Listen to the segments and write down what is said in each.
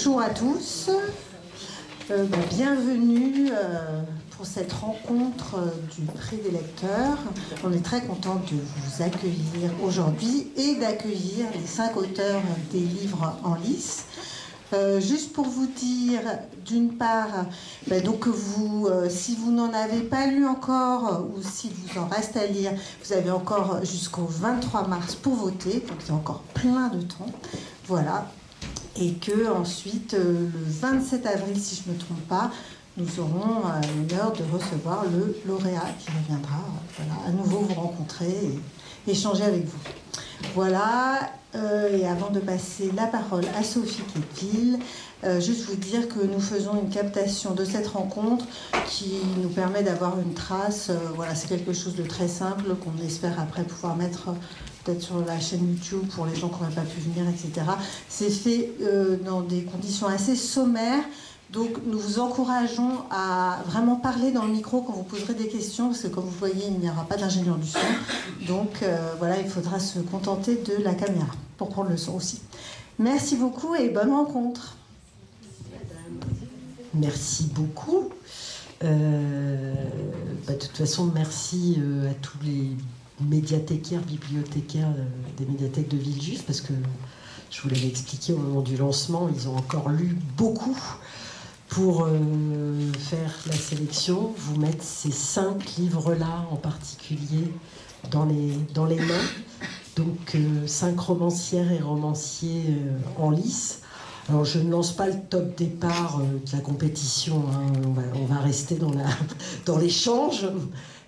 Bonjour à tous, bienvenue pour cette rencontre du prix des lecteurs. On est très content de vous accueillir aujourd'hui et d'accueillir les 5 auteurs des livres en lice. Juste pour vous dire, d'une part, donc vous, si vous n'en avez pas lu encore ou s'il vous en reste à lire, vous avez encore jusqu'au 23 mars pour voter, donc il y a encore plein de temps. Voilà. Et que ensuite, le 27 avril, si je ne me trompe pas, nous aurons l'honneur de recevoir le lauréat qui reviendra à nouveau vous rencontrer et échanger avec vous. Voilà, et avant de passer la parole à Sophie Képil, juste vous dire que nous faisons une captation de cette rencontre qui nous permet d'avoir une trace. Voilà, c'est quelque chose de très simple qu'on espère après pouvoir mettre peut-être sur la chaîne YouTube pour les gens qui n'auraient pas pu venir, etc. C'est fait dans des conditions assez sommaires. Donc nous vous encourageons à vraiment parler dans le micro quand vous poserez des questions, parce que comme vous voyez, il n'y aura pas d'ingénieur du son. Donc voilà, il faudra se contenter de la caméra pour prendre le son aussi. Merci beaucoup et bonne rencontre. Merci beaucoup. De toute façon, merci à tous les médiathécaires, bibliothécaires des médiathèques de Villejuif, parce que je vous l'avais expliqué au moment du lancement, ils ont encore lu beaucoup pour faire la sélection, vous mettre ces 5 livres-là en particulier dans les mains. Donc 5 romancières et romanciers en lice. Alors je ne lance pas le top départ de la compétition, hein. On va rester dans l'échange.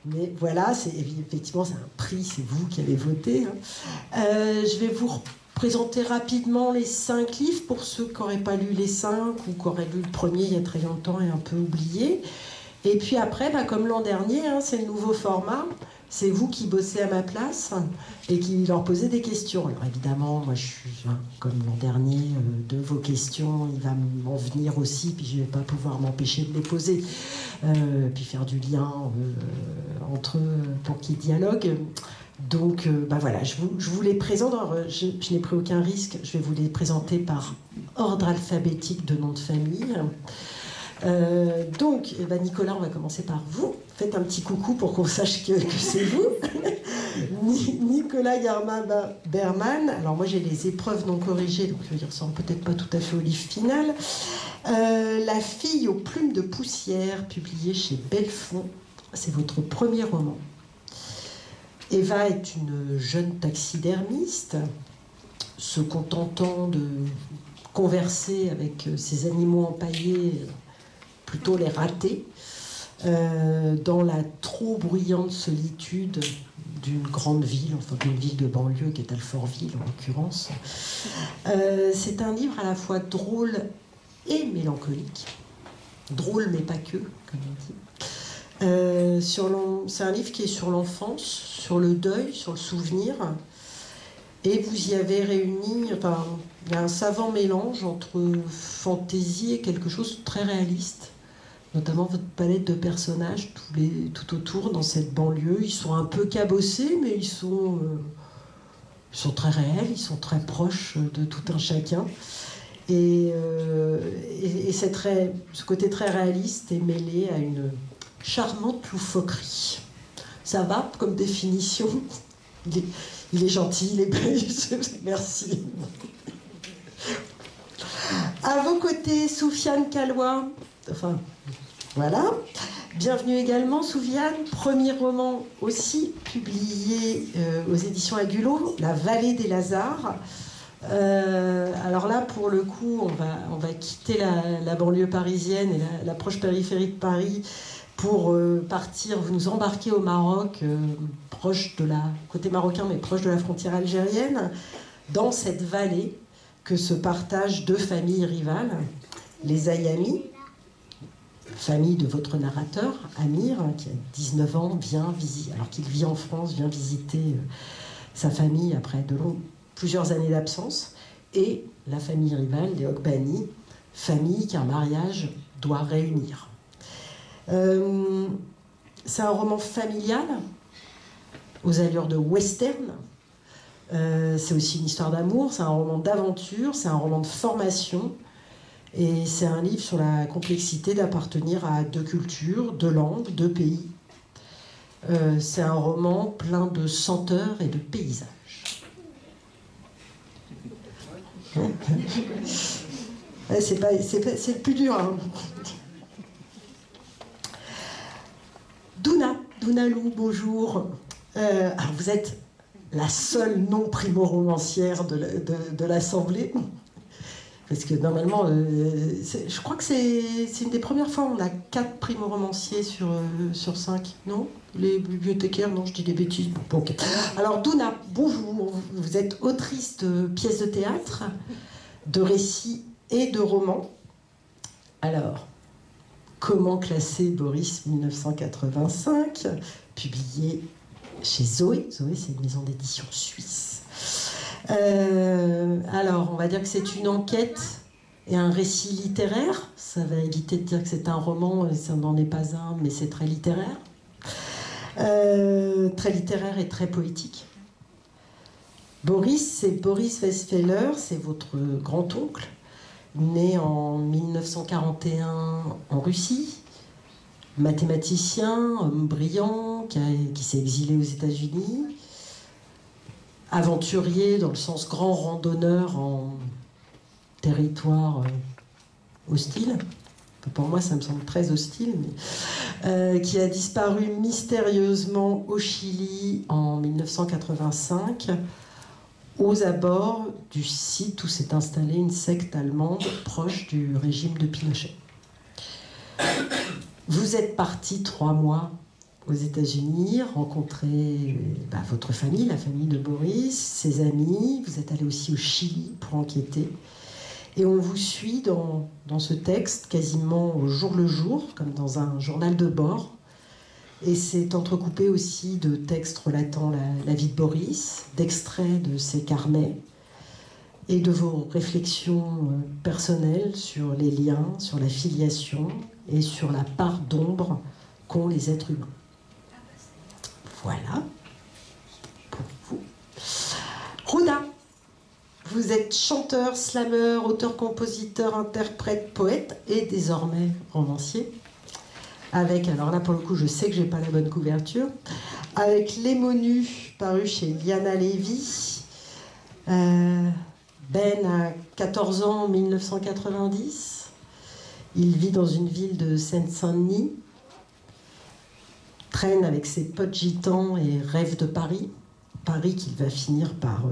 Mais voilà, effectivement c'est un prix, c'est vous qui avez voté. Hein. Je vais vous présenter rapidement les 5 livres pour ceux qui n'auraient pas lu les 5 ou qui auraient lu le premier il y a très longtemps et un peu oublié. Et puis après, comme l'an dernier, hein, c'est le nouveau format. C'est vous qui bossez à ma place et qui leur posez des questions. Alors évidemment, moi je suis, comme l'an dernier, de vos questions, il va m'en venir aussi, puis je ne vais pas pouvoir m'empêcher de les poser, puis faire du lien entre eux pour qu'ils dialoguent. Donc voilà, je vous les présente. Alors, je n'ai pris aucun risque, je vais vous les présenter par ordre alphabétique de nom de famille. Donc, Nicolas, on va commencer par vous. Faites un petit coucou pour qu'on sache que c'est vous. Nicolas Garma-Berman. Alors moi, j'ai les épreuves non corrigées, donc il ressemble peut-être pas tout à fait au livre final. La fille aux plumes de poussière, publié chez Belfond. C'est votre premier roman. Eva est une jeune taxidermiste, se contentant de converser avec ses animaux empaillés, plutôt les rater, dans la trop bruyante solitude d'une grande ville, enfin d'une ville de banlieue qui est Alfortville en l'occurrence. C'est un livre à la fois drôle et mélancolique. Drôle mais pas que, comme on dit. C'est un livre qui est sur l'enfance, sur le deuil, sur le souvenir. Et vous y avez réuni, il y a un savant mélange entre fantaisie et quelque chose de très réaliste. Notamment votre palette de personnages tout autour dans cette banlieue. Ils sont un peu cabossés, mais ils sont très réels, ils sont très proches de tout un chacun. Et ce côté très réaliste est mêlé à une charmante loufoquerie. Ça va comme définition? Il est gentil, il est... Merci. À vos côtés, Soufiane Callois. Enfin, voilà. Bienvenue également, Soufiane. Premier roman aussi, publié aux éditions Agulot, La Vallée des Lazars. Alors là, pour le coup, on va quitter la banlieue parisienne et la proche périphérie de Paris pour partir, vous nous embarquez au Maroc, côté marocain, mais proche de la frontière algérienne, dans cette vallée que se partagent 2 familles rivales, les Ayami, famille de votre narrateur, Amir, qui a 19 ans, alors qu'il vit en France, vient visiter sa famille après plusieurs années d'absence, et la famille rivale, les Ogbani, famille qu'un mariage doit réunir. C'est un roman familial, aux allures de western. C'est aussi une histoire d'amour, c'est un roman d'aventure, c'est un roman de formation. Et c'est un livre sur la complexité d'appartenir à deux cultures, deux langues, deux pays. C'est un roman plein de senteurs et de paysages. C'est le plus dur. Hein. Douna Lou, bonjour. Alors vous êtes la seule non-primo-romancière de l'Assemblée. Parce que normalement, je crois que c'est une des premières fois où on a 4 primo-romanciers sur 5, non? Les bibliothécaires, non, je dis des bêtises. Bon, okay. Alors Douna, bonjour. Vous êtes autrice de pièces de théâtre, de récits et de romans. Alors, comment classer Boris 1985, publié chez Zoé. Zoé, c'est une maison d'édition suisse. Alors, on va dire que c'est une enquête et un récit littéraire. Ça va éviter de dire que c'est un roman, ça n'en est pas un, mais c'est très littéraire. Très littéraire et très poétique. Boris, c'est Boris Westphaler, c'est votre grand-oncle, né en 1941 en Russie, mathématicien, homme brillant, qui s'est exilé aux États-Unis, aventurier dans le sens grand randonneur en territoire hostile. Pour moi, ça me semble très hostile, mais, qui a disparu mystérieusement au Chili en 1985, aux abords du site où s'est installée une secte allemande proche du régime de Pinochet. Vous êtes parti 3 mois aux États-Unis, rencontrer votre famille, la famille de Boris, ses amis. Vous êtes allé aussi au Chili pour enquêter. Et on vous suit dans ce texte quasiment au jour le jour, comme dans un journal de bord. Et c'est entrecoupé aussi de textes relatant la vie de Boris, d'extraits de ses carnets et de vos réflexions personnelles sur les liens, sur la filiation et sur la part d'ombre qu'ont les êtres humains. Voilà, pour vous. Rouna, vous êtes chanteur, slameur, auteur, compositeur, interprète, poète et désormais romancier. Avec, alors là pour le coup je sais que j'ai pas la bonne couverture, avec Les mots nus, paru chez Liana Levy. Ben a 14 ans en 1990. Il vit dans une ville de Seine-Saint-Denis. Traîne avec ses potes gitans et rêve de Paris. Paris qu'il va finir par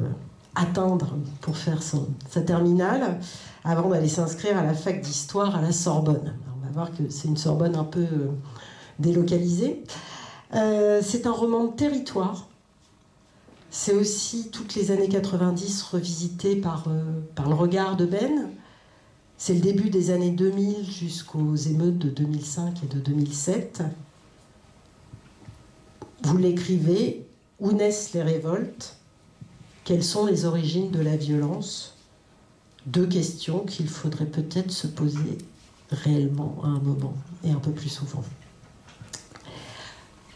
atteindre pour faire sa terminale, avant d'aller s'inscrire à la fac d'histoire à la Sorbonne. Alors, on va voir que c'est une Sorbonne un peu délocalisée. C'est un roman de territoire. C'est aussi toutes les années 90 revisitées par le regard de Ben. C'est le début des années 2000 jusqu'aux émeutes de 2005 et de 2007. Vous l'écrivez, où naissent les révoltes? Quelles sont les origines de la violence? 2 questions qu'il faudrait peut-être se poser réellement à un moment et un peu plus souvent.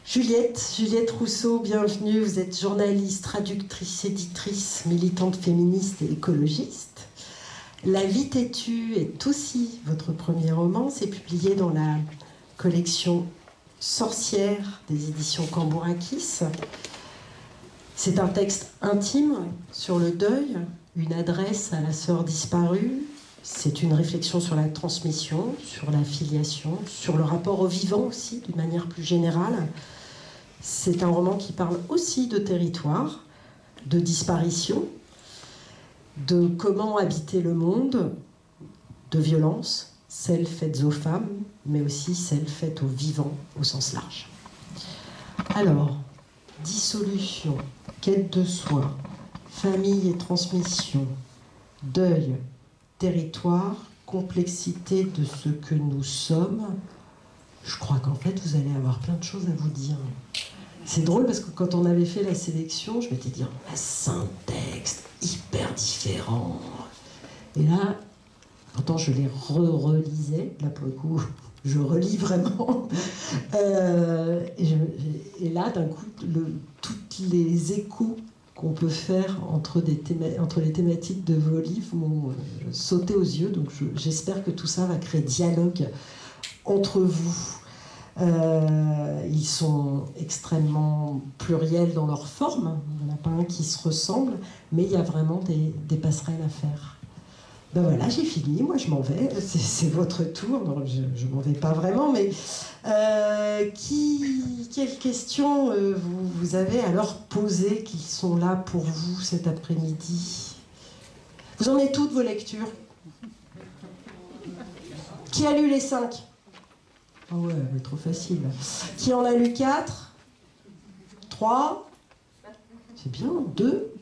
Juliette Rousseau, bienvenue. Vous êtes journaliste, traductrice, éditrice, militante féministe et écologiste. La vie têtue est aussi votre premier roman. C'est publié dans la collection Sorcière des éditions Cambourakis. C'est un texte intime sur le deuil, une adresse à la sœur disparue. C'est une réflexion sur la transmission, sur la filiation, sur le rapport au vivant aussi, d'une manière plus générale. C'est un roman qui parle aussi de territoire, de disparition, de comment habiter le monde, de violence, celles faites aux femmes, mais aussi celles faites aux vivants au sens large. Alors, dissolution, quête de soi, famille et transmission, deuil, territoire, complexité de ce que nous sommes. Je crois qu'en fait, vous allez avoir plein de choses à vous dire. C'est drôle parce que quand on avait fait la sélection, je m'étais dit, c'est un texte hyper différent. Et là, pourtant je les relisais, là pour le coup, je relis vraiment. Et là, d'un coup, tous les échos qu'on peut faire entre les thématiques de vos livres m'ont sauté aux yeux. Donc j'espère que tout ça va créer dialogue entre vous. Ils sont extrêmement pluriels dans leur forme. Il n'y en a pas un qui se ressemble, mais il y a vraiment des passerelles à faire. Ben voilà, j'ai fini, moi je m'en vais, c'est votre tour. Non, je m'en vais pas vraiment, mais quelles questions vous avez à leur poser, qui sont là pour vous cet après-midi? Vous en êtes toutes vos lectures? Qui a lu les 5? Ah ouais, trop facile. Qui en a lu 4? 3? C'est bien. 2?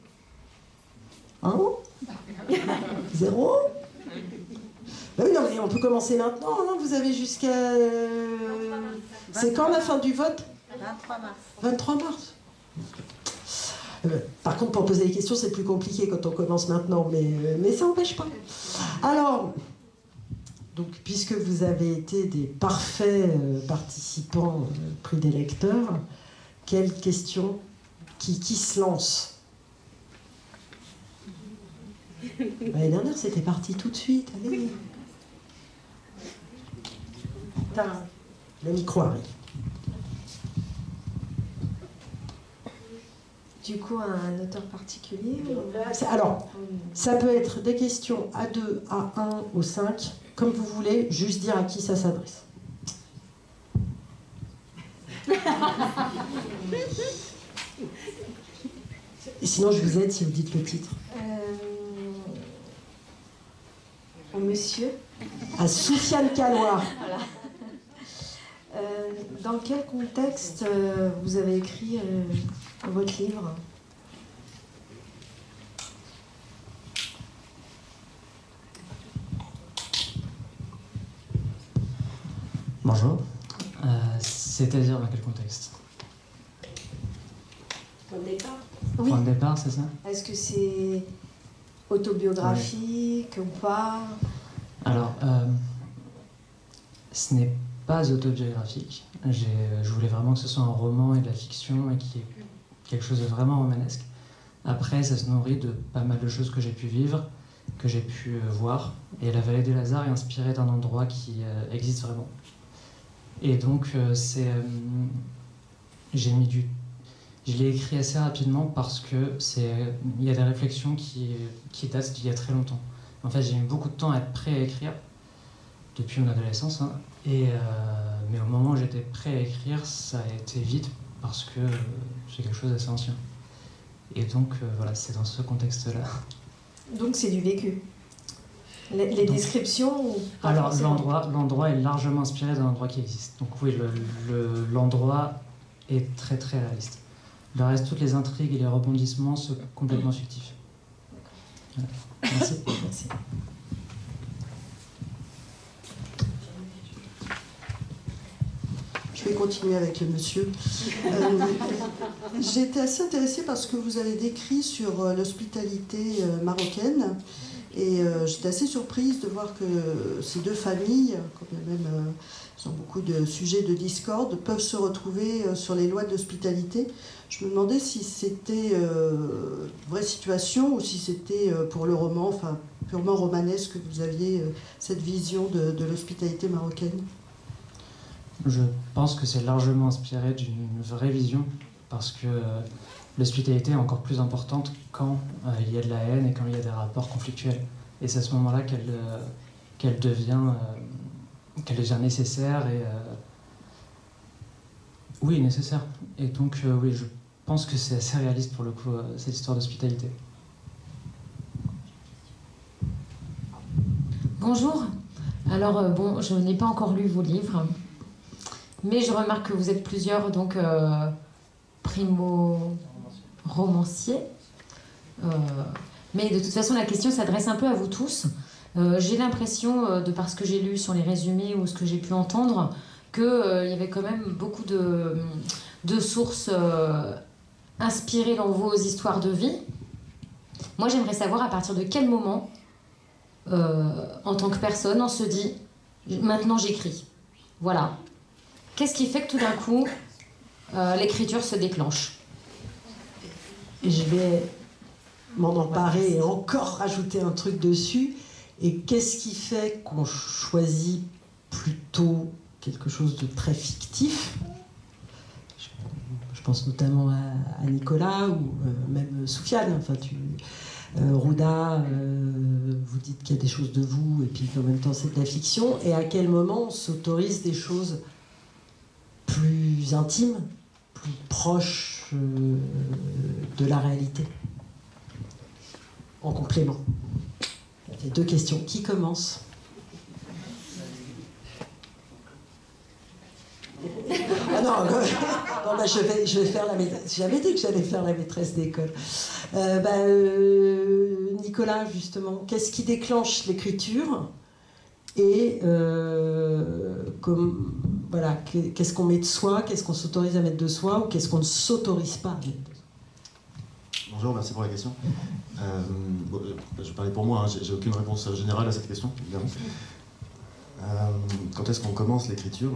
1? 0? Ben oui, non, mais on peut commencer maintenant, hein. Vous avez jusqu'à... C'est quand la fin du vote? 23 mars. 23 mars. Par contre, pour poser des questions, c'est plus compliqué quand on commence maintenant, mais ça n'empêche pas. Alors, donc, puisque vous avez été des parfaits participants au prix des lecteurs, quelle question qui se lance? L'année dernière, c'était parti tout de suite. Allez. Le micro arrive. Du coup, un auteur particulier ou... Alors, ça peut être des questions A2, A1 ou 5, comme vous voulez, juste dire à qui ça s'adresse. Et sinon, je vous aide si vous dites le titre. Au monsieur. À Soufiane Calois. Voilà. Dans quel contexte vous avez écrit votre livre? Bonjour. C'est-à-dire dans quel contexte? Point de départ. Oui. Point de départ, c'est ça? Est-ce que c'est autobiographique ou pas? Alors, ce n'est pas autobiographique. Je voulais vraiment que ce soit un roman et de la fiction et qu'il y ait quelque chose de vraiment romanesque. Après, ça se nourrit de pas mal de choses que j'ai pu vivre, que j'ai pu voir. Et la vallée des Lazars est inspirée d'un endroit qui existe vraiment. Et donc, je l'ai écrit assez rapidement parce que il y a des réflexions qui datent d'il y a très longtemps. En fait, j'ai mis beaucoup de temps à être prêt à écrire, depuis mon adolescence, hein. Mais au moment où j'étais prêt à écrire, ça a été vite parce que c'est quelque chose d'assez ancien. Et donc, voilà, c'est dans ce contexte-là. Donc c'est du vécu. Les descriptions ou pas Alors, forcément? l'endroit est largement inspiré d'un endroit qui existe. Donc oui, l'endroit est très très réaliste. Le reste, toutes les intrigues et les rebondissements sont complètement fictifs. Voilà. Merci. Merci. Je vais continuer avec le monsieur. J'ai été assez intéressée par ce que vous avez décrit sur l'hospitalité marocaine. Et j'étais assez surprise de voir que ces deux familles, quand bien même ils ont beaucoup de sujets de discorde, peuvent se retrouver sur les lois de l'hospitalité. Je me demandais si c'était une vraie situation ou si c'était pour le roman, enfin purement romanesque, que vous aviez cette vision de l'hospitalité marocaine. Je pense que c'est largement inspiré d'une vraie vision, parce que l'hospitalité est encore plus importante quand il y a de la haine et quand il y a des rapports conflictuels. Et c'est à ce moment-là qu'elle devient nécessaire et... oui, nécessaire. Et donc, oui, je pense que c'est assez réaliste pour le coup, cette histoire d'hospitalité. Bonjour. Alors, bon, je n'ai pas encore lu vos livres, mais je remarque que vous êtes plusieurs, donc, primo-romanciers. Mais de toute façon, la question s'adresse un peu à vous tous. J'ai l'impression, de par ce que j'ai lu sur les résumés ou ce que j'ai pu entendre, qu'il y avait quand même beaucoup de sources inspirées dans vos histoires de vie. Moi, j'aimerais savoir à partir de quel moment, en tant que personne, on se dit « maintenant j'écris ». Voilà. Qu'est-ce qui fait que tout d'un coup, l'écriture se déclenche? je vais m'en emparer et encore rajouter un truc dessus. Et qu'est-ce qui fait qu'on choisit plutôt quelque chose de très fictif? Je pense notamment à Nicolas ou même Soufiane. Enfin, Rouda, vous dites qu'il y a des choses de vous et puis qu'en même temps c'est de la fiction. Et à quel moment on s'autorise des choses plus intimes, plus proches de la réalité? En complément. Il y a deux questions. Qui commence? Ah non, non bah je vais faire la maîtresse. J'avais dit que j'allais faire la maîtresse d'école. Nicolas, justement, qu'est-ce qui déclenche l'écriture? Et voilà, qu'est-ce qu'on met de soi? Qu'est-ce qu'on s'autorise à mettre de soi? Ou qu'est-ce qu'on ne s'autorise pas à mettre de soi? Bonjour, merci pour la question. Je vais parler pour moi, hein, j'ai aucune réponse générale à cette question, évidemment. Quand est-ce qu'on commence l'écriture?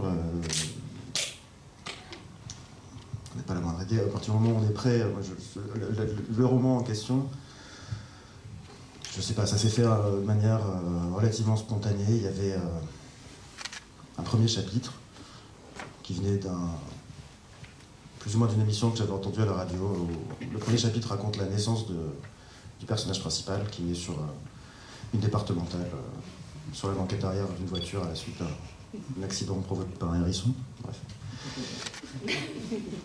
On n'est pas la moindre idée. À partir du moment où on est prêt, le roman en question, je sais pas, ça s'est fait de manière relativement spontanée. Il y avait un premier chapitre qui venait plus ou moins d'une émission que j'avais entendue à la radio. Le premier chapitre raconte la naissance du personnage principal qui est sur une départementale, sur la banquette arrière d'une voiture à la suite d'un accident provoqué par un hérisson. Bref.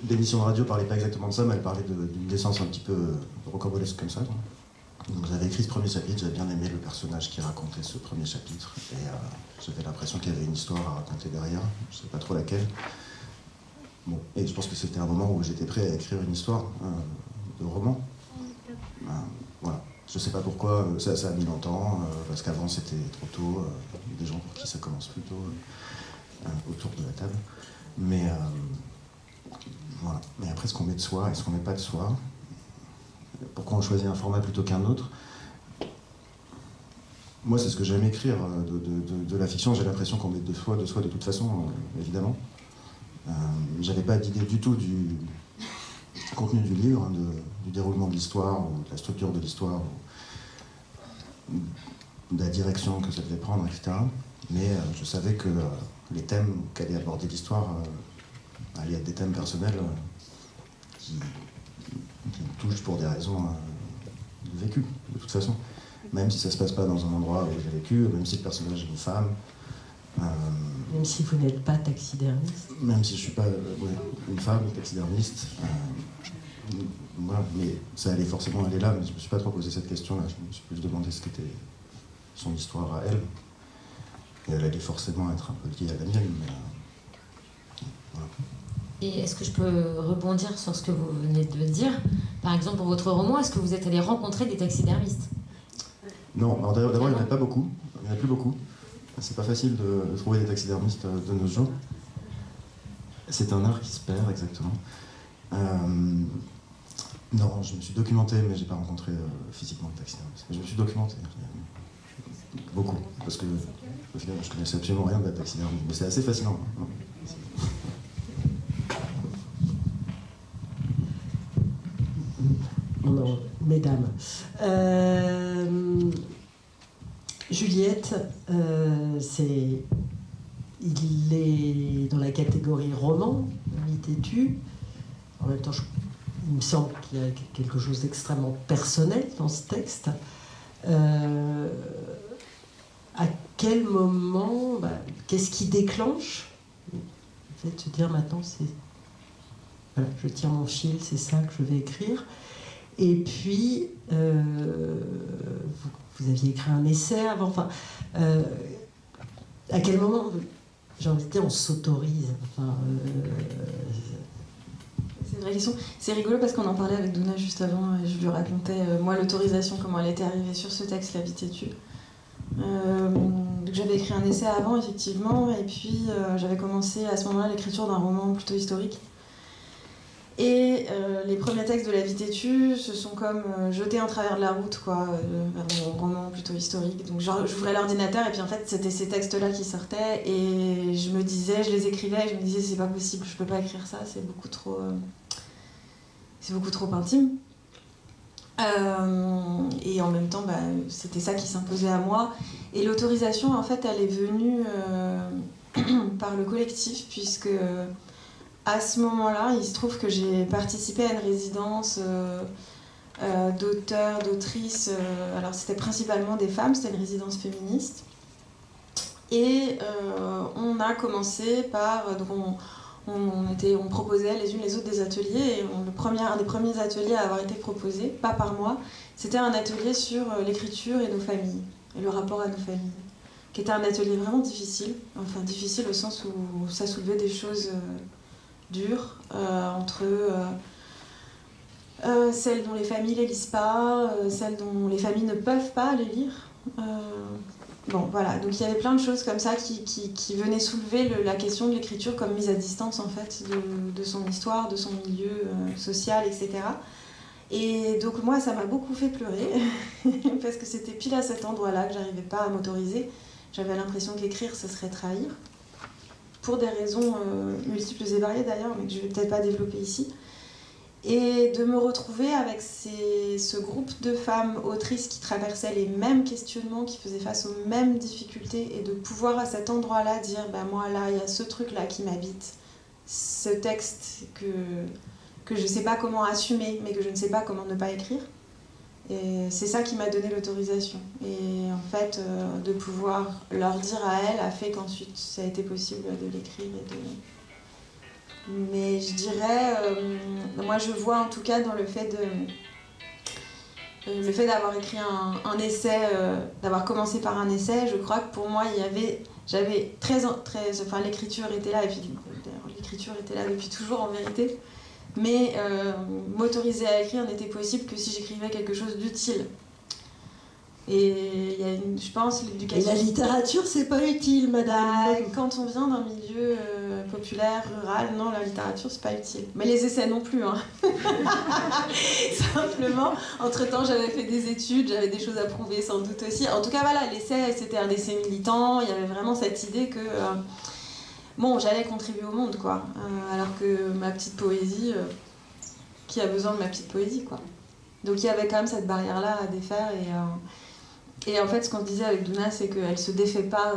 L'émission de radio parlait pas exactement de ça, mais elle parlait d'une naissance un petit peu rocambolesque comme ça. Donc j'avais écrit ce premier chapitre, j'avais bien aimé le personnage qui racontait ce premier chapitre, et j'avais l'impression qu'il y avait une histoire à raconter derrière, je ne sais pas trop laquelle. Bon, et je pense que c'était un moment où j'étais prêt à écrire une histoire de roman. Voilà. Je ne sais pas pourquoi, ça a mis longtemps, parce qu'avant c'était trop tôt, des gens pour qui ça commence plus tôt autour de la table. Mais voilà. Mais après, ce qu'on met de soi et ce qu'on met pas de soi, pourquoi on choisit un format plutôt qu'un autre? Moi, c'est ce que j'aime écrire de la fiction. J'ai l'impression qu'on met de soi de toute façon, évidemment. J'avais pas d'idée du tout du contenu du livre, hein, du déroulement de l'histoire, ou de la structure de l'histoire, ou de la direction que ça devait prendre, etc. Mais je savais que les thèmes qu'allait aborder l'histoire allaient être des thèmes personnels qui me touchent pour des raisons de vécu, de toute façon. Même si ça se passe pas dans un endroit où j'ai vécu, même si le personnage est une femme. Même si vous n'êtes pas taxidermiste. Même si je suis pas une femme taxidermiste. Voilà, mais ça allait forcément aller là, mais je me suis pas trop posé cette question-là. Je me suis plus demandé ce qu'était son histoire à elle. Et elle allait forcément être un peu liée à la mienne, mais voilà. Et est-ce que je peux rebondir sur ce que vous venez de dire? Par exemple, pour votre roman, est-ce que vous êtes allé rencontrer des taxidermistes? Non, alors d'abord, il n'y en a pas beaucoup. Il n'y en a plus beaucoup. C'est pas facile de trouver des taxidermistes de nos jours. C'est un art qui se perd, exactement. Non, je me suis documenté, mais j'ai pas rencontré physiquement de taxidermistes. Je me suis documenté. Beaucoup. Parce que, au final, je connaissais absolument rien de la taxidermie. Mais c'est assez fascinant. Non, mesdames. Juliette, il est dans la catégorie roman, Nuit têtue. En même temps, il me semble qu'il y a quelque chose d'extrêmement personnel dans ce texte. À quel moment, qu'est-ce qui déclenche le fait de se dire maintenant, voilà, je tire mon fil, c'est ça que je vais écrire. Et puis, vous aviez écrit un essai avant. Enfin, à quel moment, j'ai envie de dire, on s'autorise? Enfin, c'est une vraie question. C'est rigolo parce qu'on en parlait avec Douna juste avant. Et je lui racontais, moi, l'autorisation, comment elle était arrivée sur ce texte, La vie têtue. J'avais écrit un essai avant, effectivement. Et puis, j'avais commencé à ce moment-là l'écriture d'un roman plutôt historique. Et les premiers textes de La vie têtue se sont comme jetés en travers de la route, quoi, vers mon roman plutôt historique. Donc j'ouvrais l'ordinateur et puis en fait c'était ces textes-là qui sortaient et je me disais, je les écrivais et je me disais c'est pas possible, je peux pas écrire ça, c'est beaucoup trop intime. Et en même temps, c'était ça qui s'imposait à moi. Et l'autorisation, en fait, elle est venue par le collectif, puisque à ce moment-là, il se trouve que j'ai participé à une résidence d'auteurs, d'autrices. Alors, c'était principalement des femmes, c'était une résidence féministe. Et on a commencé par... Donc on proposait les unes les autres des ateliers, et un des premiers ateliers à avoir été proposé, pas par moi, c'était un atelier sur l'écriture et nos familles, et le rapport à nos familles, qui était un atelier vraiment difficile, enfin difficile au sens où ça soulevait des choses dures, entre celles dont les familles ne les lisent pas, celles dont les familles ne peuvent pas les lire. Bon, voilà, donc il y avait plein de choses comme ça qui venaient soulever la question de l'écriture comme mise à distance, en fait, de son histoire, de son milieu social, etc. Et donc moi, ça m'a beaucoup fait pleurer, parce que c'était pile à cet endroit-là que j'arrivais pas à m'autoriser. J'avais l'impression qu'écrire, ce serait trahir, pour des raisons multiples et variées d'ailleurs, mais que je vais peut-être pas développer ici. Et de me retrouver avec ce groupe de femmes autrices qui traversaient les mêmes questionnements, qui faisaient face aux mêmes difficultés, et de pouvoir à cet endroit-là dire moi là, il y a ce truc-là qui m'habite, ce texte que je ne sais pas comment assumer, mais que je ne sais pas comment ne pas écrire. Et c'est ça qui m'a donné l'autorisation. Et en fait, de pouvoir leur dire à elles a fait qu'ensuite ça a été possible de l'écrire et de... Mais je dirais, moi je vois en tout cas dans le fait d'avoir écrit un essai, d'avoir commencé par un essai, je crois que pour moi j'avais enfin l'écriture était là, et puis l'écriture était là depuis toujours en vérité, mais m'autoriser à écrire n'était possible que si j'écrivais quelque chose d'utile. Et il y a je pense, l'éducation... Et la littérature, c'est pas utile, madame. Quand on vient d'un milieu populaire, rural, non, la littérature, c'est pas utile. Mais les essais non plus, hein. Simplement, entre-temps, j'avais fait des études, j'avais des choses à prouver sans doute aussi. En tout cas, voilà, l'essai, c'était un essai militant. Il y avait vraiment cette idée que... j'allais contribuer au monde, quoi. Alors que ma petite poésie... qui a besoin de ma petite poésie, quoi. Donc il y avait quand même cette barrière-là à défaire, et en fait, ce qu'on se disait avec Douna, c'est qu'elle se défait pas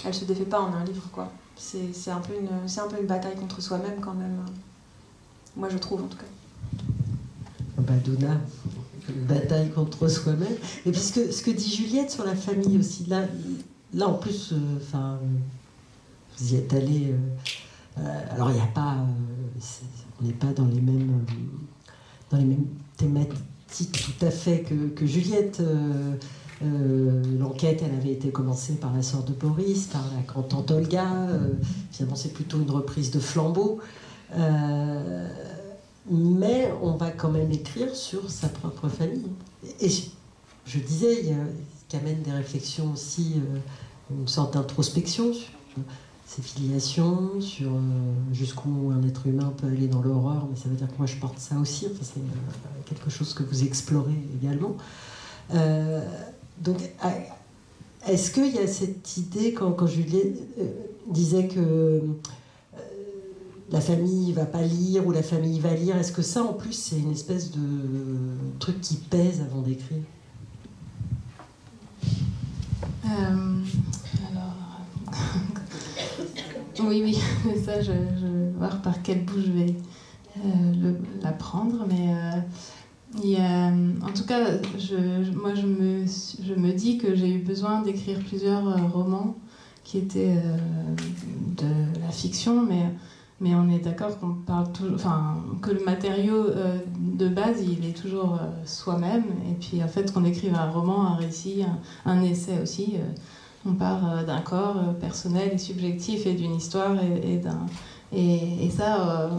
en un livre, quoi. C'est un peu une bataille contre soi-même, quand même. Moi, je trouve, en tout cas. Douna, une bataille contre soi-même. Et puis ce que dit Juliette sur la famille aussi, là en plus, vous y êtes allé... alors, il n'y a pas... on n'est pas dans les mêmes thématiques tout à fait que Juliette. L'enquête, elle avait été commencée par la sœur de Boris, par la grande-tante Olga. Finalement, c'est plutôt une reprise de flambeau. Mais on va quand même écrire sur sa propre famille. Et je disais, qui amène des réflexions aussi, une sorte d'introspection sur ses filiations, sur jusqu'où un être humain peut aller dans l'horreur, mais ça veut dire que moi je porte ça aussi, enfin, c'est quelque chose que vous explorez également. Donc, est-ce qu'il y a cette idée, quand Juliette disait que la famille va pas lire ou la famille va lire, est-ce que ça en plus c'est une espèce de truc qui pèse avant d'écrire? Oui, ça, je vais voir par quel bout je vais la prendre, mais en tout cas, moi, je me dis que j'ai eu besoin d'écrire plusieurs romans qui étaient de la fiction, mais on est d'accord qu'on parle toujours, enfin, que le matériau de base, il est toujours soi-même, et puis en fait, qu'on écrive un roman, un récit, un essai aussi. On part d'un corps personnel et subjectif et d'une histoire et ça,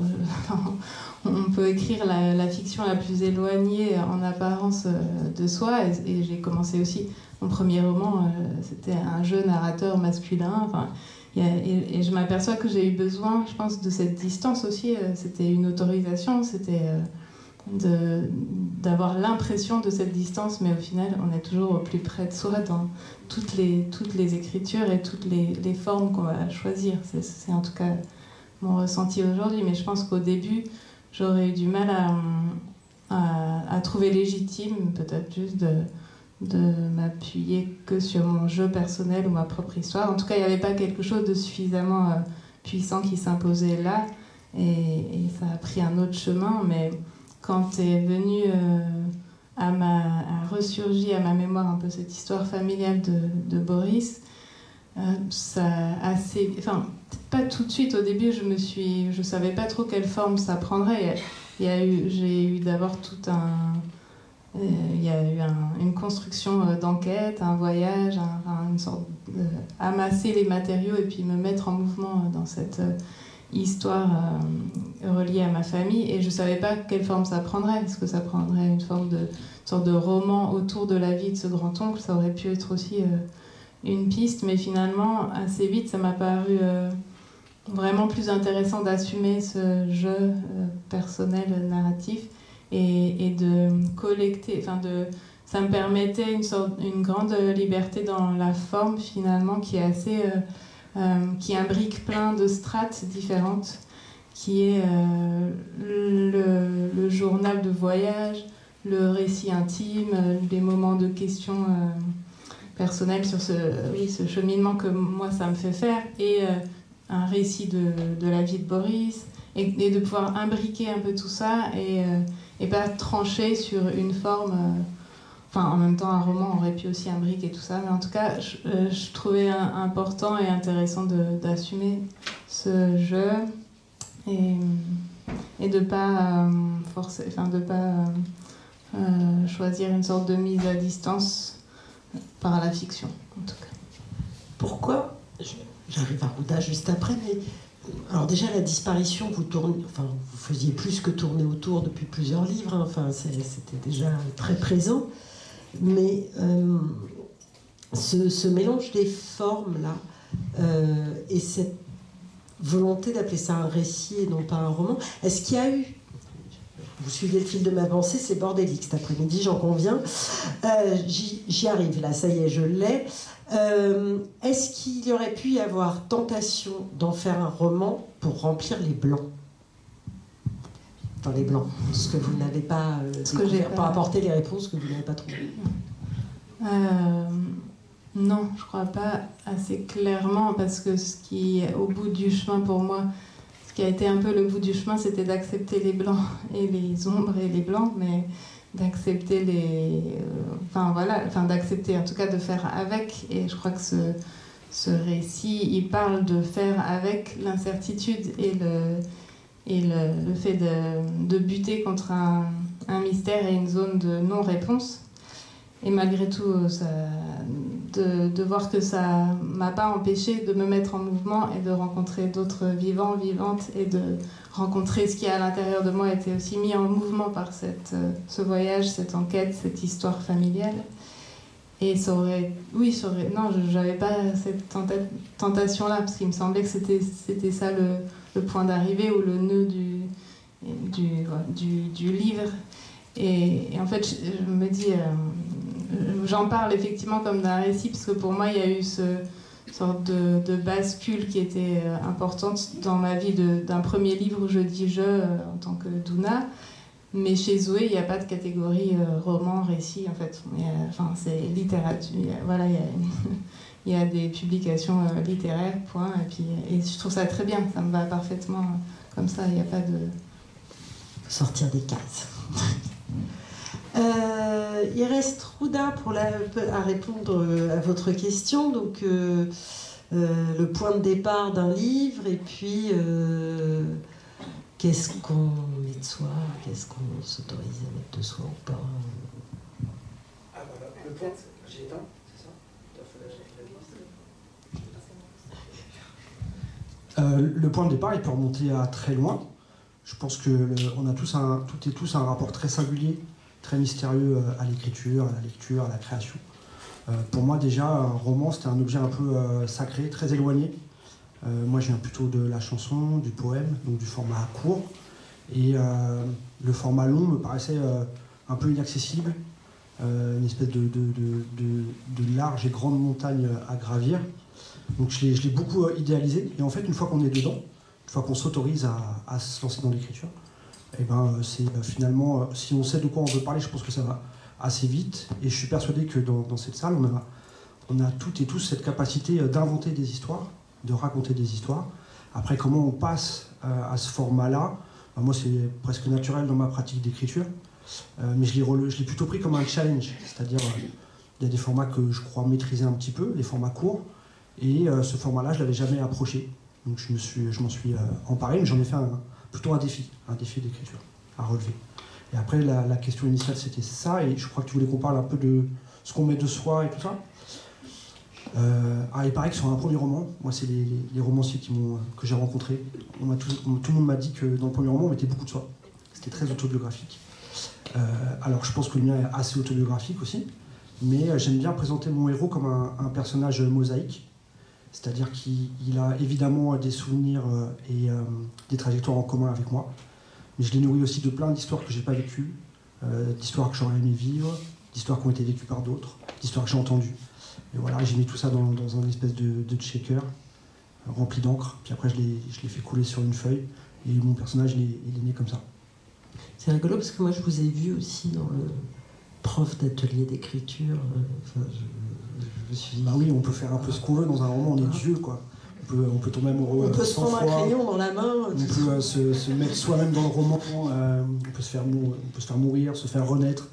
on peut écrire la fiction la plus éloignée en apparence de soi. Et j'ai commencé aussi, mon premier roman, c'était un jeu narrateur masculin. Enfin, et je m'aperçois que j'ai eu besoin, je pense, de cette distance aussi. C'était une autorisation, c'était... d'avoir l'impression de cette distance, mais au final on est toujours au plus près de soi dans toutes les écritures et toutes les formes qu'on va choisir. C'est en tout cas mon ressenti aujourd'hui, mais je pense qu'au début j'aurais eu du mal à trouvé légitime, peut-être juste de m'appuyer que sur mon jeu personnel ou ma propre histoire. En tout cas, il n'y avait pas quelque chose de suffisamment puissant qui s'imposait là, et ça a pris un autre chemin, mais quand est venu à ressurgir à ma mémoire un peu cette histoire familiale de Boris, ça assez, enfin, pas tout de suite. Au début, je savais pas trop quelle forme ça prendrait. J'ai eu d'abord il y a eu une construction d'enquête, un voyage, une sorte de amasser les matériaux et puis me mettre en mouvement dans cette histoire reliée à ma famille. Et je savais pas quelle forme ça prendrait. Est-ce que ça prendrait une sorte de roman autour de la vie de ce grand-oncle? Ça aurait pu être aussi une piste, mais finalement, assez vite, ça m'a paru vraiment plus intéressant d'assumer ce jeu personnel, narratif, et de collecter, ça me permettait une grande liberté dans la forme, finalement, qui est assez... qui imbrique plein de strates différentes, qui est le journal de voyage, le récit intime, les moments de questions personnelles sur ce cheminement que moi ça me fait faire, et un récit de la vie de Boris, et de pouvoir imbriquer un peu tout ça et pas trancher sur une forme. En même temps, un roman aurait pu aussi imbriquer tout ça, mais en tout cas, je trouvais important et intéressant d'assumer ce jeu et de pas forcer, choisir une sorte de mise à distance par la fiction, en tout cas. Pourquoi, j'arrive à Rouda juste après, mais alors déjà la disparition, vous faisiez plus que tourner autour depuis plusieurs livres, hein, c'était déjà très présent, mais ce mélange des formes là et cette volonté d'appeler ça un récit et non pas un roman, est-ce qu'il y a eu, vous suivez le fil de ma pensée, c'est bordélique cet après-midi, j'en conviens, j'y arrive là, ça y est, je l'ai. Est-ce qu'il y aurait pu y avoir tentation d'en faire un roman pour remplir les blancs? Dans les blancs, ce que vous n'avez pas découvert, pour apporter les réponses que vous n'avez pas trouvées. Non, je crois pas assez clairement, parce que ce qui est au bout du chemin pour moi, ce qui a été un peu le bout du chemin, c'était d'accepter les blancs et les ombres et les blancs, mais d'accepter d'accepter en tout cas de faire avec. Et je crois que ce récit, il parle de faire avec l'incertitude et le fait de buter contre un mystère et une zone de non-réponse. Et malgré tout, de voir que ça m'a pas empêché de me mettre en mouvement et de rencontrer d'autres vivants, vivantes, et de rencontrer ce qui à l'intérieur de moi était aussi mis en mouvement par ce voyage, cette enquête, cette histoire familiale. Et non, j'avais pas cette tentation-là, parce qu'il me semblait que c'était ça le point d'arrivée, ou le nœud du livre. Et en fait, je me dis, j'en parle effectivement comme d'un récit, parce que pour moi, il y a eu sorte de bascule qui était importante dans ma vie d'un premier livre où je dis en tant que Douna. Mais chez Zoé, il n'y a pas de catégorie roman, récit, en fait. C'est littérature. Il y a des publications littéraires, point. Et je trouve ça très bien, ça me va parfaitement comme ça. Il n'y a pas de... Sortir des cases. Il reste Rouda à répondre à votre question. Donc, le point de départ d'un livre, et puis qu'est-ce qu'on met de soi, qu'est-ce qu'on s'autorise à mettre de soi ou pas. Ah voilà, le point, j'ai éteint, c'est ça? Le point de départ, il peut remonter à très loin. Je pense que on a toutes et tous un rapport très singulier, très mystérieux à l'écriture, à la lecture, à la création. Pour moi, déjà, un roman, c'était un objet un peu sacré, très éloigné. Moi, je viens plutôt de la chanson, du poème, donc du format court. Et le format long me paraissait un peu inaccessible, une espèce de large et grande montagne à gravir. Donc je l'ai beaucoup idéalisé. Et en fait, une fois qu'on est dedans, une fois qu'on s'autorise à se lancer dans l'écriture, et ben, c'est finalement, si on sait de quoi on veut parler, je pense que ça va assez vite. Et je suis persuadé que dans cette salle, on a toutes et tous cette capacité d'inventer des histoires, de raconter des histoires. Après, comment on passe à ce format-là, ben, moi, c'est presque naturel dans ma pratique d'écriture. Mais je l'ai plutôt pris comme un challenge. C'est-à-dire, il y a des formats que je crois maîtriser un petit peu, les formats courts. Et ce format-là, je ne l'avais jamais approché. Donc je m'en suis emparé, mais j'en ai fait plutôt un défi d'écriture à relever. Et après, la question initiale, c'était ça. Et je crois que tu voulais qu'on parle un peu de ce qu'on met de soi et tout ça. Il paraît que sur un premier roman, moi, c'est les romanciers que j'ai rencontrés. Tout le monde m'a dit que dans le premier roman, on mettait beaucoup de soi. C'était très autobiographique. Alors, je pense que le mien est assez autobiographique aussi. Mais j'aime bien présenter mon héros comme un personnage mosaïque. C'est-à-dire qu'il a évidemment des souvenirs et des trajectoires en commun avec moi. Mais je l'ai nourri aussi de plein d'histoires que je n'ai pas vécues, d'histoires que j'aurais aimé vivre, d'histoires qui ont été vécues par d'autres, d'histoires que j'ai entendues. Et voilà, j'ai mis tout ça dans un espèce de shaker rempli d'encre. Puis après, je l'ai fait couler sur une feuille. Et mon personnage, il est né comme ça. C'est rigolo parce que moi, je vous ai vu aussi dans le prof d'atelier d'écriture. Je me suis dit... Bah oui, on peut faire un peu ce qu'on veut dans un roman, on est Dieu, quoi. On peut tomber amoureux. On peut se prendre un crayon dans la main. On peut se mettre soi-même dans le roman. On peut se faire mourir, se faire renaître.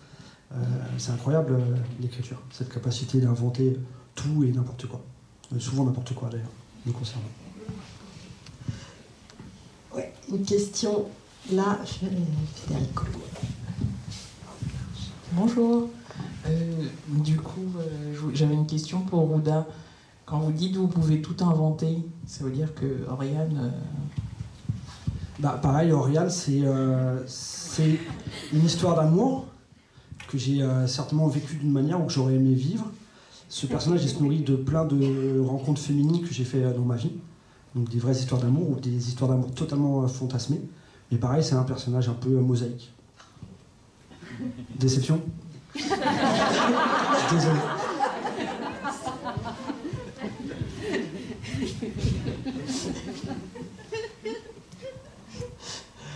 C'est incroyable, l'écriture. Cette capacité d'inventer tout et n'importe quoi. Souvent n'importe quoi, d'ailleurs, nous concernant. Ouais, une question là, Federico. Bonjour. Du coup, j'avais une question pour Rouda. Quand vous dites que vous pouvez tout inventer, ça veut dire que Oriane... Bah, pareil, Oriane, c'est une histoire d'amour que j'ai certainement vécue d'une manière ou que j'aurais aimé vivre. Ce personnage, il se nourrit de plein de rencontres féminines que j'ai fait dans ma vie. Donc des vraies histoires d'amour ou des histoires d'amour totalement fantasmées. Mais pareil, c'est un personnage un peu mosaïque. Déception ? Désolé.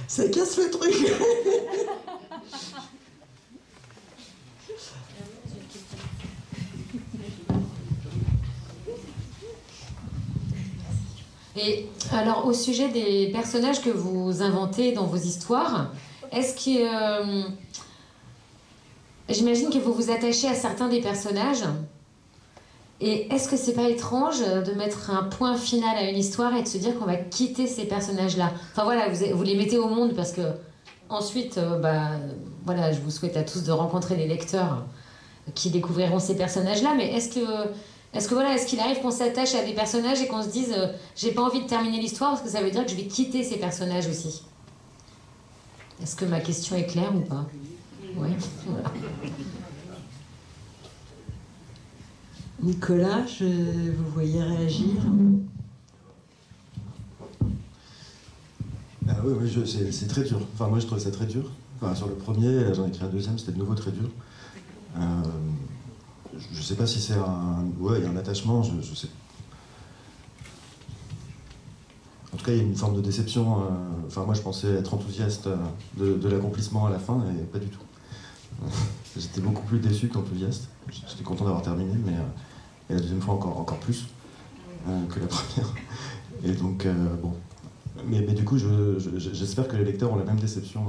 Ça casse le truc. Et alors, au sujet des personnages que vous inventez dans vos histoires, est-ce que... j'imagine que vous vous attachez à certains des personnages. Et est-ce que c'est pas étrange de mettre un point final à une histoire et de se dire qu'on va quitter ces personnages-là? Enfin voilà, vous les mettez au monde parce que ensuite, voilà, je vous souhaite à tous de rencontrer des lecteurs qui découvriront ces personnages-là. Mais est-ce qu'il arrive qu'on s'attache à des personnages et qu'on se dise j'ai pas envie de terminer l'histoire parce que ça veut dire que je vais quitter ces personnages aussi? Est-ce que ma question est claire ou pas? Oui. Voilà. Nicolas, vous voyez réagir? Ah oui, c'est très dur. Enfin, moi, je trouvais ça très dur. Enfin, sur le premier, là, j'en ai écrit un deuxième, c'était de nouveau très dur. Je sais pas si c'est il y a un attachement, je sais. En tout cas, il y a une forme de déception. Enfin, moi, je pensais être enthousiaste de l'accomplissement à la fin, et pas du tout. J'étais beaucoup plus déçu qu'enthousiaste. J'étais content d'avoir terminé, mais et la deuxième fois encore plus que la première. Et donc, bon. Mais du coup, j'espère que les lecteurs ont la même déception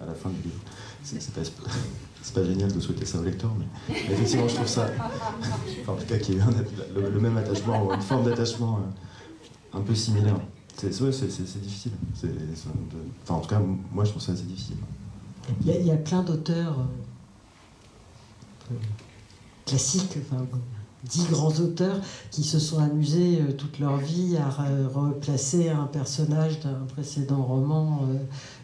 à la fin du livre. C'est pas génial de souhaiter ça aux lecteurs, mais effectivement, je trouve ça... Enfin, en tout cas, qu'il y ait eu le même attachement, ou une forme d'attachement un peu similaire. C'est difficile. Enfin, en tout cas, moi, je trouve ça assez difficile. Il y a plein d'auteurs classiques, enfin, 10 grands auteurs qui se sont amusés toute leur vie à replacer un personnage d'un précédent roman.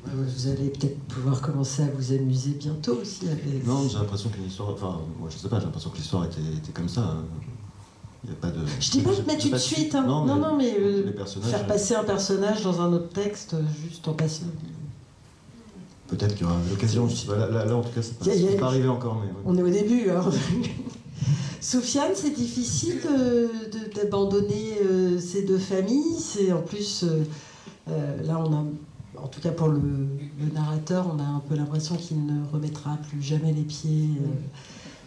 Vous allez peut-être pouvoir commencer à vous amuser bientôt aussi. Non, j'ai l'impression que l'histoire... Enfin, moi, je sais pas, j'ai l'impression que l'histoire était comme ça. Il n'y a pas de... Je dis pas de mettre une suite, hein. Non, mais faire passer un personnage dans un autre texte, juste en passant. Peut-être qu'il y aura l'occasion. Là, en tout cas, c'est pas arrivé encore. Mais, ouais. On est au début. Hein. Soufiane, c'est difficile d'abandonner ces deux familles. C'est en plus, là, en tout cas pour le narrateur, on a un peu l'impression qu'il ne remettra plus jamais les pieds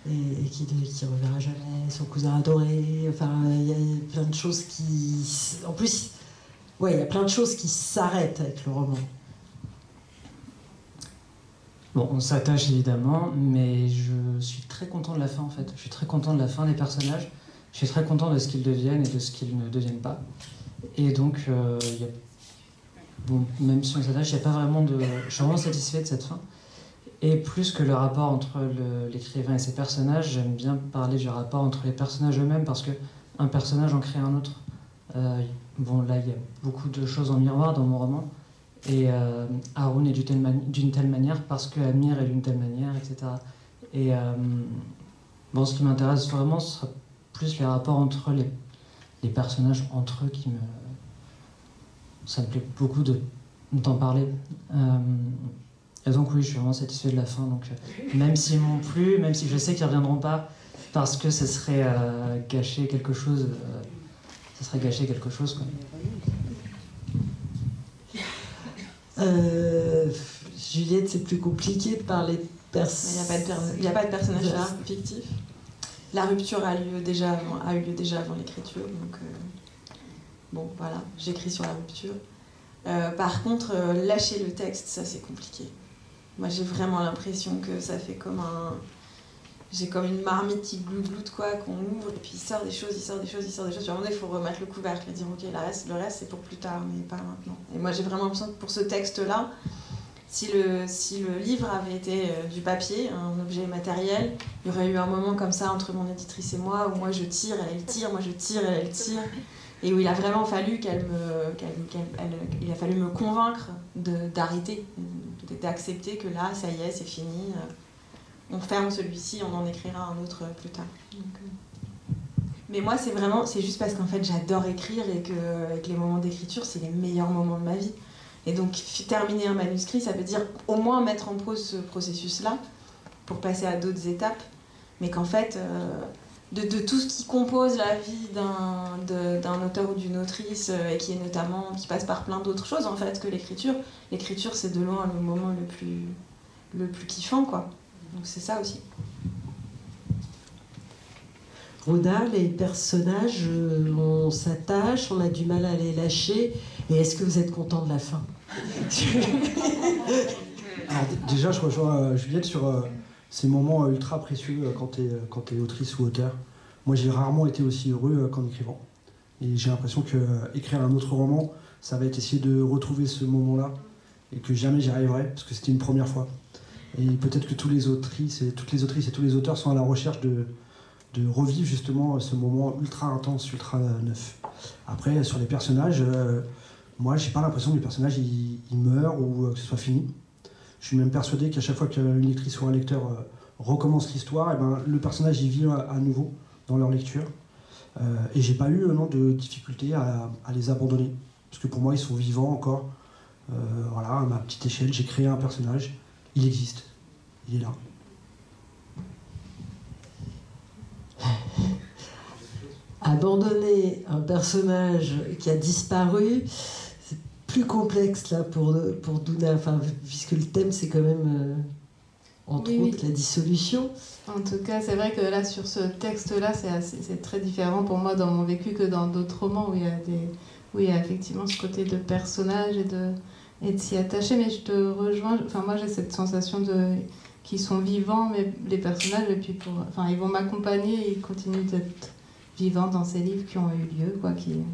et qu'il ne reverra jamais son cousin adoré. Enfin, il y a plein de choses qui... En plus, ouais, il y a plein de choses qui s'arrêtent avec le roman. Bon, on s'attache évidemment, mais je suis très content de la fin en fait. Je suis très content de la fin des personnages. Je suis très content de ce qu'ils deviennent et de ce qu'ils ne deviennent pas. Et donc, bon, même si on s'attache, il n'y a pas vraiment de... Je suis vraiment satisfait de cette fin. Et plus que le rapport entre l'écrivain et ses personnages, j'aime bien parler du rapport entre les personnages eux-mêmes, parce qu'un personnage en crée un autre. Bon, là, il y a beaucoup de choses en miroir dans mon roman. Et Haroun est d'une telle manière, parce que Amir est d'une telle manière, etc. Et bon, ce qui m'intéresse vraiment, ce sera plus les rapports entre les personnages entre eux qui me... Ça me plaît beaucoup d'en parler. Et donc oui, je suis vraiment satisfait de la fin. Donc, même s'ils m'ont plu, même si je sais qu'ils ne reviendront pas, parce que ce serait gâcher quelque chose. Ça serait gâcher quelque chose, quoi. Juliette, c'est plus compliqué de parler de personnes. Il n'y a pas de personnage fictif. La rupture a eu lieu déjà avant l'écriture, donc bon, voilà, j'écris sur la rupture. Par contre, lâcher le texte, ça c'est compliqué. Moi, j'ai vraiment l'impression que ça fait j'ai comme une marmite qui glougloute, quoi, qu'on ouvre, et puis il sort des choses. Puis à un moment donné, il faut remettre le couvercle et dire, ok, le reste c'est pour plus tard, mais pas maintenant. Et moi, j'ai vraiment l'impression que pour ce texte-là, si le livre avait été du papier, un objet matériel, il y aurait eu un moment comme ça entre mon éditrice et moi, où moi je tire, elle tire, moi je tire, elle tire, et où il a vraiment fallu il a fallu me convaincre d'arrêter, d'accepter que là, ça y est, c'est fini, on ferme celui-ci, on en écrira un autre plus tard. Mais moi, c'est juste parce qu'en fait, j'adore écrire et que les moments d'écriture, c'est les meilleurs moments de ma vie. Et donc, terminer un manuscrit, ça veut dire au moins mettre en pause ce processus-là pour passer à d'autres étapes. Mais qu'en fait, de tout ce qui compose la vie d'un auteur ou d'une autrice, et qui passe par plein d'autres choses, en fait, que l'écriture. L'écriture, c'est de loin le moment le plus kiffant, quoi. Donc c'est ça aussi. Rouda, les personnages, on s'attache, on a du mal à les lâcher. Et est-ce que vous êtes content de la fin? Alors, déjà, je rejoins Juliette sur ces moments ultra précieux quand t'es autrice ou auteur. Moi, j'ai rarement été aussi heureux qu'en écrivant. Et j'ai l'impression qu'écrire un autre roman, ça va être essayer de retrouver ce moment-là. Et que jamais j'y arriverai, parce que c'était une première fois. Et peut-être que toutes les autrices et tous les auteurs sont à la recherche de revivre justement ce moment ultra intense, ultra neuf. Après, sur les personnages, moi, j'ai pas l'impression que les personnages ils meurent ou que ce soit fini. Je suis même persuadé qu'à chaque fois qu'une lectrice ou un lecteur recommence l'histoire, et ben, le personnage il vit à nouveau dans leur lecture. Et j'ai pas eu de difficulté à les abandonner. Parce que pour moi, ils sont vivants encore. Voilà, à ma petite échelle, j'ai créé un personnage. Il existe. Il est là. Abandonner un personnage qui a disparu, c'est plus complexe là pour Douna, enfin, puisque le thème c'est quand même entre autres la dissolution. En tout cas, c'est vrai que là sur ce texte-là, c'est très différent pour moi dans mon vécu que dans d'autres romans où il y a effectivement ce côté de personnage et de s'y attacher. Mais je te rejoins. Enfin, moi j'ai cette sensation qu'ils sont vivants, mais les personnages, et puis ils vont m'accompagner et ils continuent d'être vivants dans ces livres qui ont eu lieu, quoi, qui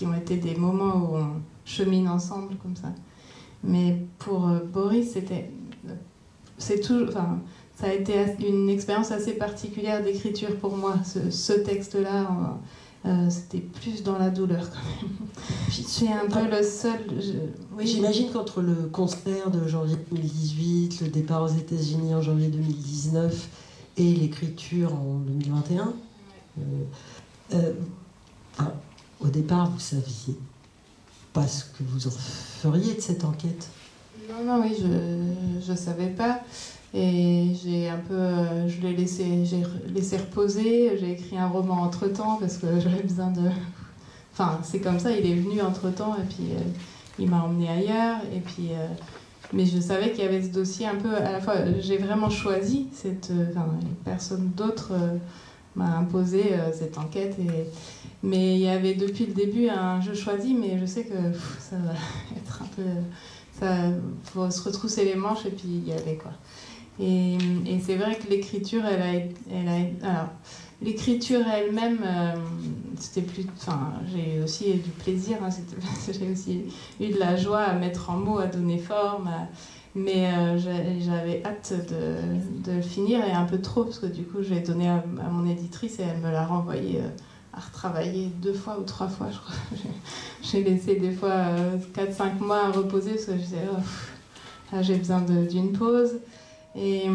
ont été des moments où on chemine ensemble comme ça. Mais pour Boris, ça a été une expérience assez particulière d'écriture pour moi. Ce texte-là, c'était plus dans la douleur quand même. C'est un peu le seul. Oui, j'imagine qu'entre le concert de janvier 2018, le départ aux États-Unis en janvier 2019 et l'écriture en 2021. Au départ, vous saviez pas ce que vous en feriez de cette enquête? Non, oui, je savais pas. Et j'ai j'ai laissé reposer. J'ai écrit un roman entre-temps parce que j'avais besoin de... Enfin, c'est comme ça, il est venu entre-temps. Et puis, il m'a emmené ailleurs. Et puis, mais je savais qu'il y avait ce dossier un peu. À la fois, j'ai vraiment choisi personne d'autre m'a imposé cette enquête. Mais il y avait depuis le début un jeu choisi, mais je sais que ça va être un peu. Il faut se retrousser les manches et puis y aller, quoi. Et c'est vrai que l'écriture, alors, l'écriture elle-même, c'était plus. Enfin, j'ai aussi eu du plaisir, hein, j'ai aussi eu de la joie à mettre en mots, à donner forme, mais j'avais hâte de le finir, et un peu trop, parce que du coup, je l'ai donné à mon éditrice et elle me l'a renvoyé à retravailler 2 fois ou 3 fois, je crois. J'ai laissé des fois 4-5 mois à reposer, parce que je disais, là, j'ai besoin d'une pause. Et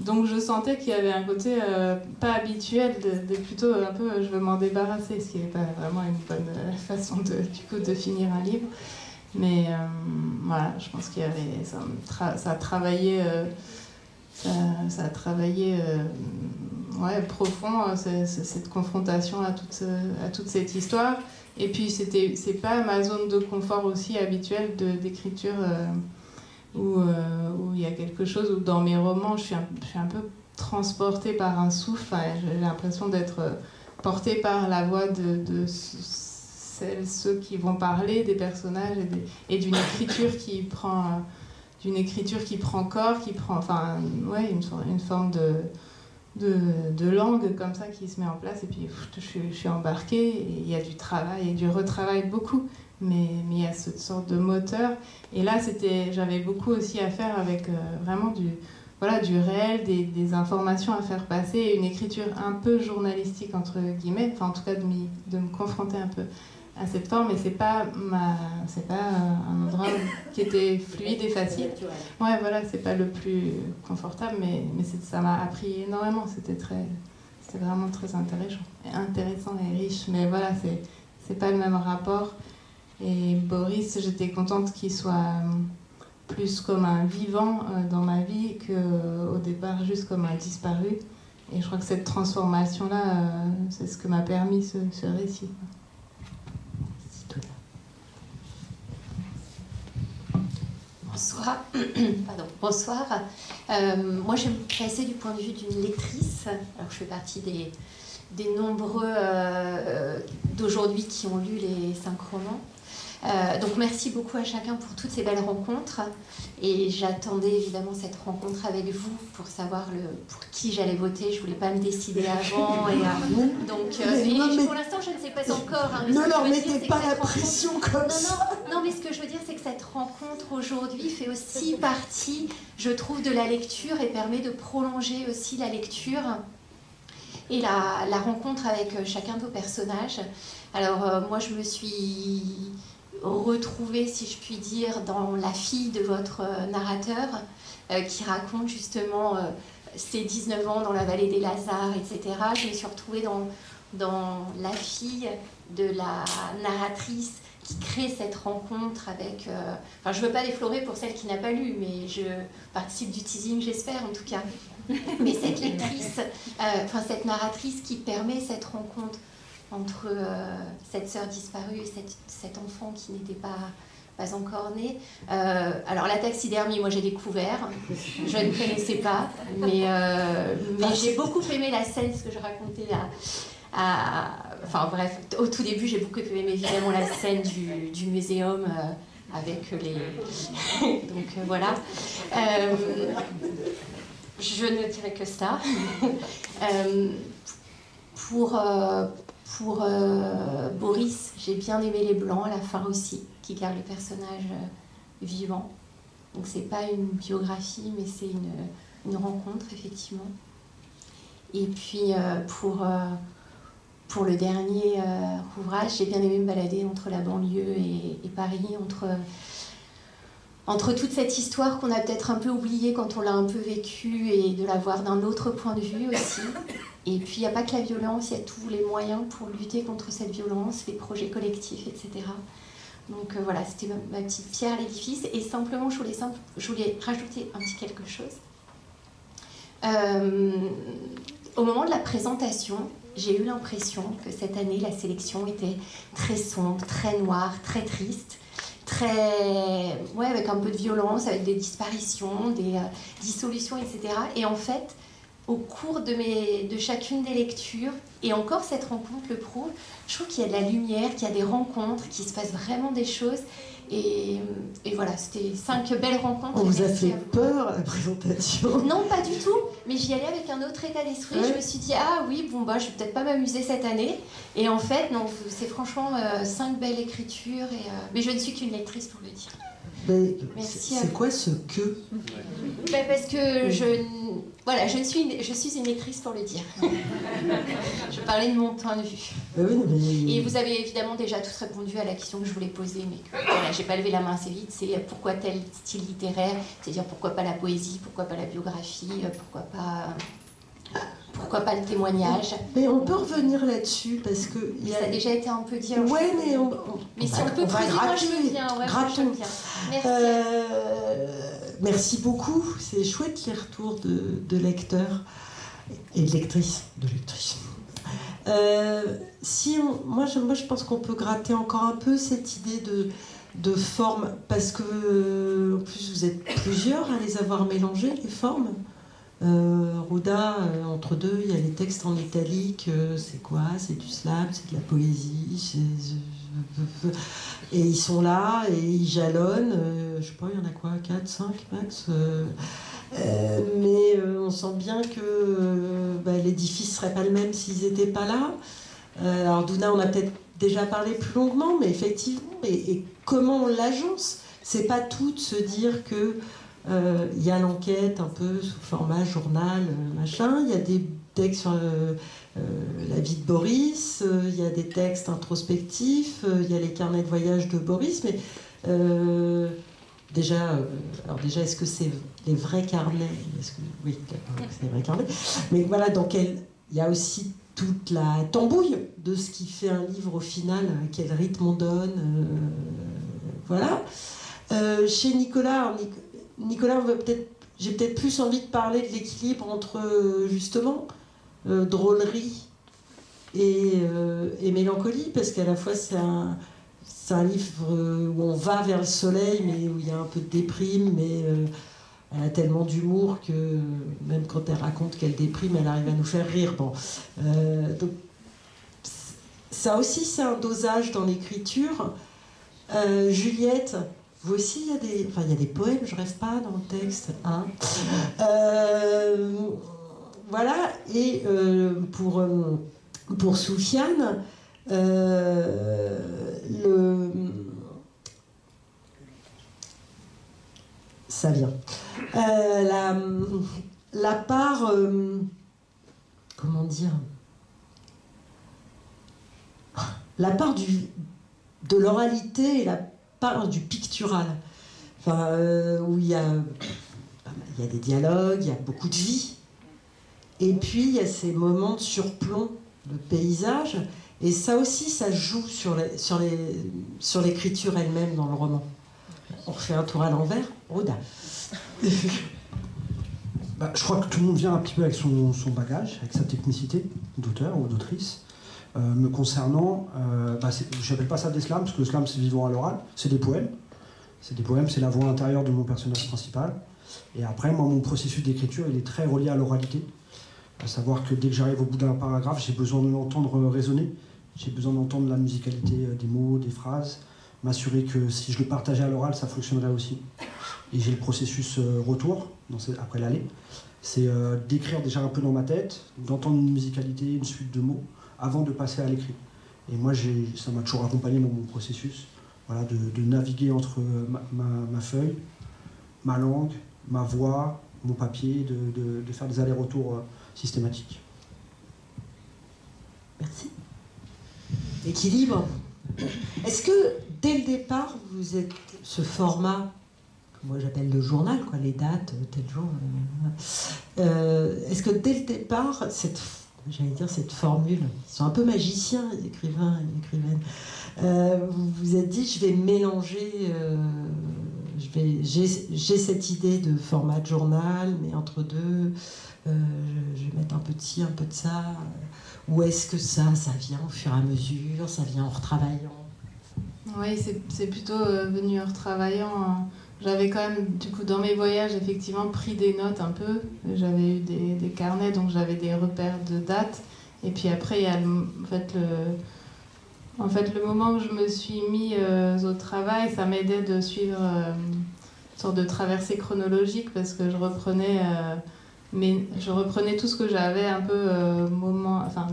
donc je sentais qu'il y avait un côté pas habituel, de plutôt un peu je veux m'en débarrasser, ce qui n'est pas vraiment une bonne façon de finir un livre. Mais voilà, je pense qu'il y avait ça a travaillé profond, cette confrontation à toute cette histoire. Et puis c'est pas ma zone de confort aussi habituelle d'écriture. Où il y a quelque chose où dans mes romans je suis un peu transportée par un souffle, j'ai l'impression d'être portée par la voix de ceux qui vont parler, des personnages, et d'une écriture qui prend corps, qui prend une forme de langue comme ça qui se met en place, et puis je suis embarquée, et il y a du travail et du retravail beaucoup. Mais il y a cette sorte de moteur. Et là, j'avais beaucoup aussi à faire avec vraiment du réel, des informations à faire passer, et une écriture un peu journalistique, entre guillemets, enfin en tout cas de me confronter un peu à cette forme. Et c'est pas un endroit qui était fluide et facile. Ouais, voilà, c'est pas le plus confortable, mais ça m'a appris énormément. C'était vraiment très intéressant et riche. Mais voilà, c'est pas le même rapport. Et Boris, j'étais contente qu'il soit plus comme un vivant dans ma vie qu'au départ juste comme un disparu. Et je crois que cette transformation-là, c'est ce que m'a permis ce récit. Bonsoir. Pardon. Bonsoir. Moi, je vais me placer du point de vue d'une lectrice. Alors, je fais partie des nombreux d'aujourd'hui qui ont lu les 5 romans. Donc merci beaucoup à chacun pour toutes ces belles rencontres, et j'attendais évidemment cette rencontre avec vous pour savoir pour qui j'allais voter. Je voulais pas me décider avant, donc pour l'instant je ne sais pas encore. Hein, ne leur mettez pas la pression comme ça. Non, mais ce que je veux dire, c'est que cette rencontre aujourd'hui fait aussi partie, je trouve, de la lecture, et permet de prolonger aussi la lecture et la rencontre avec chacun de vos personnages. Alors moi je me suis retrouvée, si je puis dire, dans la fille de votre narrateur, qui raconte justement ses 19 ans dans la vallée des Lazars, etc. Je me suis retrouvée dans la fille de la narratrice qui crée cette rencontre avec... Enfin, je ne veux pas déflorer pour celle qui n'a pas lu, mais je participe du teasing, j'espère, en tout cas. Mais cette lectrice, cette narratrice qui permet cette rencontre entre cette sœur disparue et cet enfant qui n'était pas encore né. Alors la taxidermie, moi j'ai découvert, je ne connaissais pas, mais j'ai beaucoup aimé la scène, ce que je racontais enfin bref, au tout début j'ai beaucoup aimé évidemment la scène du muséum avec les... Donc voilà. Je ne dirais que ça. Pour Boris, j'ai bien aimé les Blancs à la fin aussi, qui gardent le personnage vivant. Donc c'est pas une biographie, mais c'est une rencontre, effectivement. Et puis pour le dernier ouvrage, j'ai bien aimé me balader entre la banlieue et Paris, entre toute cette histoire qu'on a peut-être un peu oubliée quand on l'a un peu vécue, et de la voir d'un autre point de vue aussi. Et puis il n'y a pas que la violence, il y a tous les moyens pour lutter contre cette violence, les projets collectifs, etc. Donc voilà, c'était ma petite pierre à l'édifice. Et simplement, je voulais rajouter un petit quelque chose. Au moment de la présentation, j'ai eu l'impression que cette année, la sélection était très sombre, très noire, très triste, ouais, avec un peu de violence, avec des disparitions, des dissolutions, etc. Et en fait, au cours de chacune des lectures, et encore cette rencontre le prouve, je trouve qu'il y a de la lumière, qu'il y a des rencontres, qu'il se passe vraiment des choses. Et voilà, c'était 5 belles rencontres. On vous a fait peur à la présentation? Non, pas du tout. Mais j'y allais avec un autre état d'esprit. Ouais. Je me suis dit, ah oui, bon, bah, je vais peut-être pas m'amuser cette année. Et en fait, non, c'est franchement 5 belles écritures. Mais je ne suis qu'une lectrice pour le dire. C'est quoi ce que? Parce que je suis une lectrice pour le dire. Je parlais de mon point de vue. Et vous avez évidemment déjà tous répondu à la question que je voulais poser, mais voilà, j'ai pas levé la main assez vite. C'est pourquoi tel style littéraire? C'est-à-dire pourquoi pas la poésie, pourquoi pas la biographie, pourquoi pas le témoignage? Mais on peut revenir là-dessus parce que ça a déjà été un peu dit. Ouais, mais si on peut creuser, moi je veux bien. Ouais, grattons. Merci. Merci beaucoup. C'est chouette les retours de lecteurs et de lectrices. Moi, je pense qu'on peut gratter encore un peu cette idée de forme, parce que en plus vous êtes plusieurs à les avoir mélangées, les formes. Rouda, entre deux, il y a les textes en italique, c'est quoi? C'est du slam, c'est de la poésie, et ils sont là, et ils jalonnent, je sais pas, il y en a quoi, 4, 5 max, mais on sent bien que l'édifice serait pas le même s'ils étaient pas là. Alors Douna, on a peut-être déjà parlé plus longuement, mais effectivement, et comment on l'agence? C'est pas tout de se dire que il y a l'enquête un peu sous format journal, machin. Il y a des textes sur la vie de Boris, il y a des textes introspectifs, il y a les carnets de voyage de Boris, mais déjà, est-ce que c'est les vrais carnets? Oui, c'est les vrais carnets. Mais voilà, donc il y a aussi toute la tambouille de ce qui fait un livre au final, quel rythme on donne, voilà. Chez Nicolas, j'ai peut-être plus envie de parler de l'équilibre entre justement drôlerie et mélancolie, parce qu'à la fois c'est un livre où on va vers le soleil, mais où il y a un peu de déprime, mais elle a tellement d'humour que même quand elle raconte qu'elle déprime, elle arrive à nous faire rire. Bon, donc ça aussi, c'est un dosage dans l'écriture. Juliette, vous aussi, il y a des poèmes, je rêve pas dans le texte. Hein. Voilà, et pour Soufiane, ça vient. La part, comment dire, la part de l'oralité et la part du pictural, enfin, où il y a des dialogues, il y a beaucoup de vie, et puis il y a ces moments de surplomb de paysage, et ça aussi, ça joue sur l'écriture elle-même dans le roman. On refait un tour à l'envers. Rouda. Je crois que tout le monde vient un petit peu avec son bagage, avec sa technicité d'auteur ou d'autrice. Me concernant, je n'appelle pas ça des slams, parce que le slam c'est vivant à l'oral, c'est des poèmes. C'est la voix intérieure de mon personnage principal. Et après, moi, mon processus d'écriture, il est très relié à l'oralité. À savoir que dès que j'arrive au bout d'un paragraphe, j'ai besoin de l'entendre résonner. J'ai besoin d'entendre la musicalité des mots, des phrases, m'assurer que si je le partageais à l'oral, ça fonctionnerait aussi. Et j'ai le processus retour, après l'aller. C'est d'écrire déjà un peu dans ma tête, d'entendre une musicalité, une suite de mots, avant de passer à l'écrit. Et moi, ça m'a toujours accompagné mon processus, voilà, de naviguer entre ma feuille, ma langue, ma voix, mon papier, de faire des allers-retours systématiques. Merci. Équilibre. Est-ce que, dès le départ, vous êtes ce format, que moi j'appelle le journal, quoi, les dates, tel jour... est-ce que dès le départ, cette formule, ils sont un peu magiciens, les écrivains et les écrivaines, vous vous êtes dit, je vais mélanger, j'ai cette idée de format de journal, mais entre deux, je vais mettre un peu de ci, un peu de ça, ou est-ce que ça vient au fur et à mesure, ça vient en retravaillant? Oui, c'est plutôt venu en retravaillant. J'avais quand même, du coup, dans mes voyages, effectivement, pris des notes un peu. J'avais eu des carnets, donc j'avais des repères de dates. Et puis après, il y a en fait, le moment où je me suis mis au travail, ça m'aidait de suivre une sorte de traversée chronologique parce que je reprenais tout ce que j'avais un peu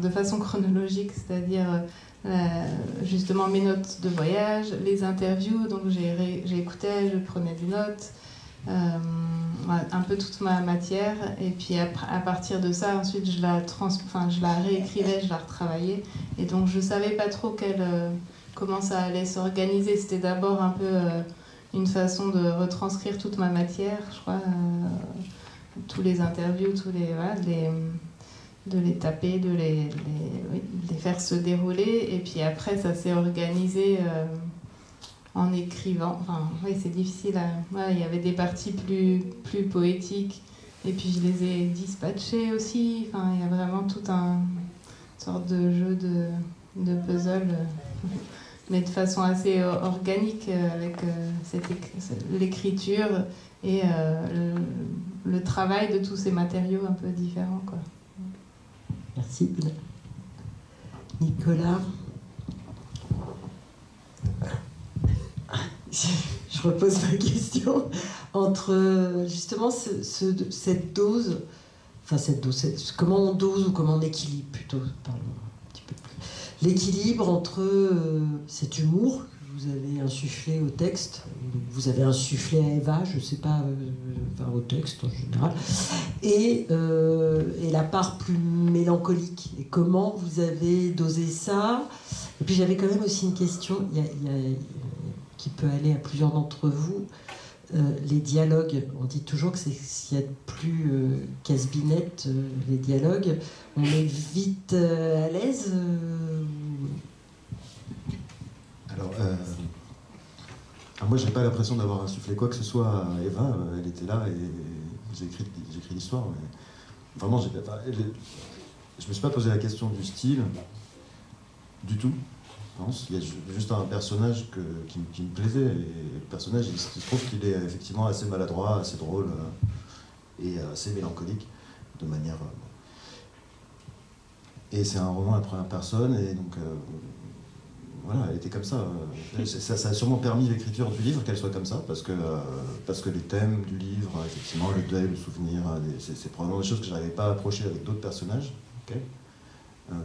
de façon chronologique, c'est-à-dire justement mes notes de voyage, les interviews, donc j'écoutais, je prenais des notes, un peu toute ma matière, et puis à partir de ça, ensuite je la réécrivais, je la retravaillais, et donc je savais pas trop comment ça allait s'organiser. C'était d'abord un peu une façon de retranscrire toute ma matière, je crois, tous les interviews, de les taper, de les faire se dérouler, et puis après ça s'est organisé en écrivant. Enfin, oui, c'est difficile. Il y avait des parties plus poétiques, et puis je les ai dispatchées aussi. Enfin, il y a vraiment tout un sorte de jeu de puzzle, mais de façon assez organique, avec l'écriture et le travail de tous ces matériaux un peu différents, quoi. Merci. Nicolas. Je repose ma question. Entre justement cette dose, comment on dose ou comment on équilibre plutôt, pardon, un petit peu plus. L'équilibre entre cet humour que vous avez insufflé au texte, vous avez insufflé à Eva, je ne sais pas, au texte en général, et la part plus mélancolique. Et comment vous avez dosé ça? Et puis j'avais quand même aussi une question qui peut aller à plusieurs d'entre vous. Les dialogues, on dit toujours que s'il y a de plus casse-binette, les dialogues, on est vite à l'aise. Alors, moi, j'ai pas l'impression d'avoir insufflé quoi que ce soit à Eva. Elle était là et j'ai écrit l'histoire. Mais vraiment, je me suis pas posé la question du style du tout. Il y a juste un personnage qui me plaisait. Et le personnage, il se trouve qu'il est effectivement assez maladroit, assez drôle et assez mélancolique de manière. Et c'est un roman à la première personne, et donc. Voilà, elle était comme ça. Ça a sûrement permis l'écriture du livre qu'elle soit comme ça, parce que les thèmes du livre, effectivement, le deuil, le souvenir, c'est probablement des choses que je n'arrivais pas à approcher avec d'autres personnages, okay,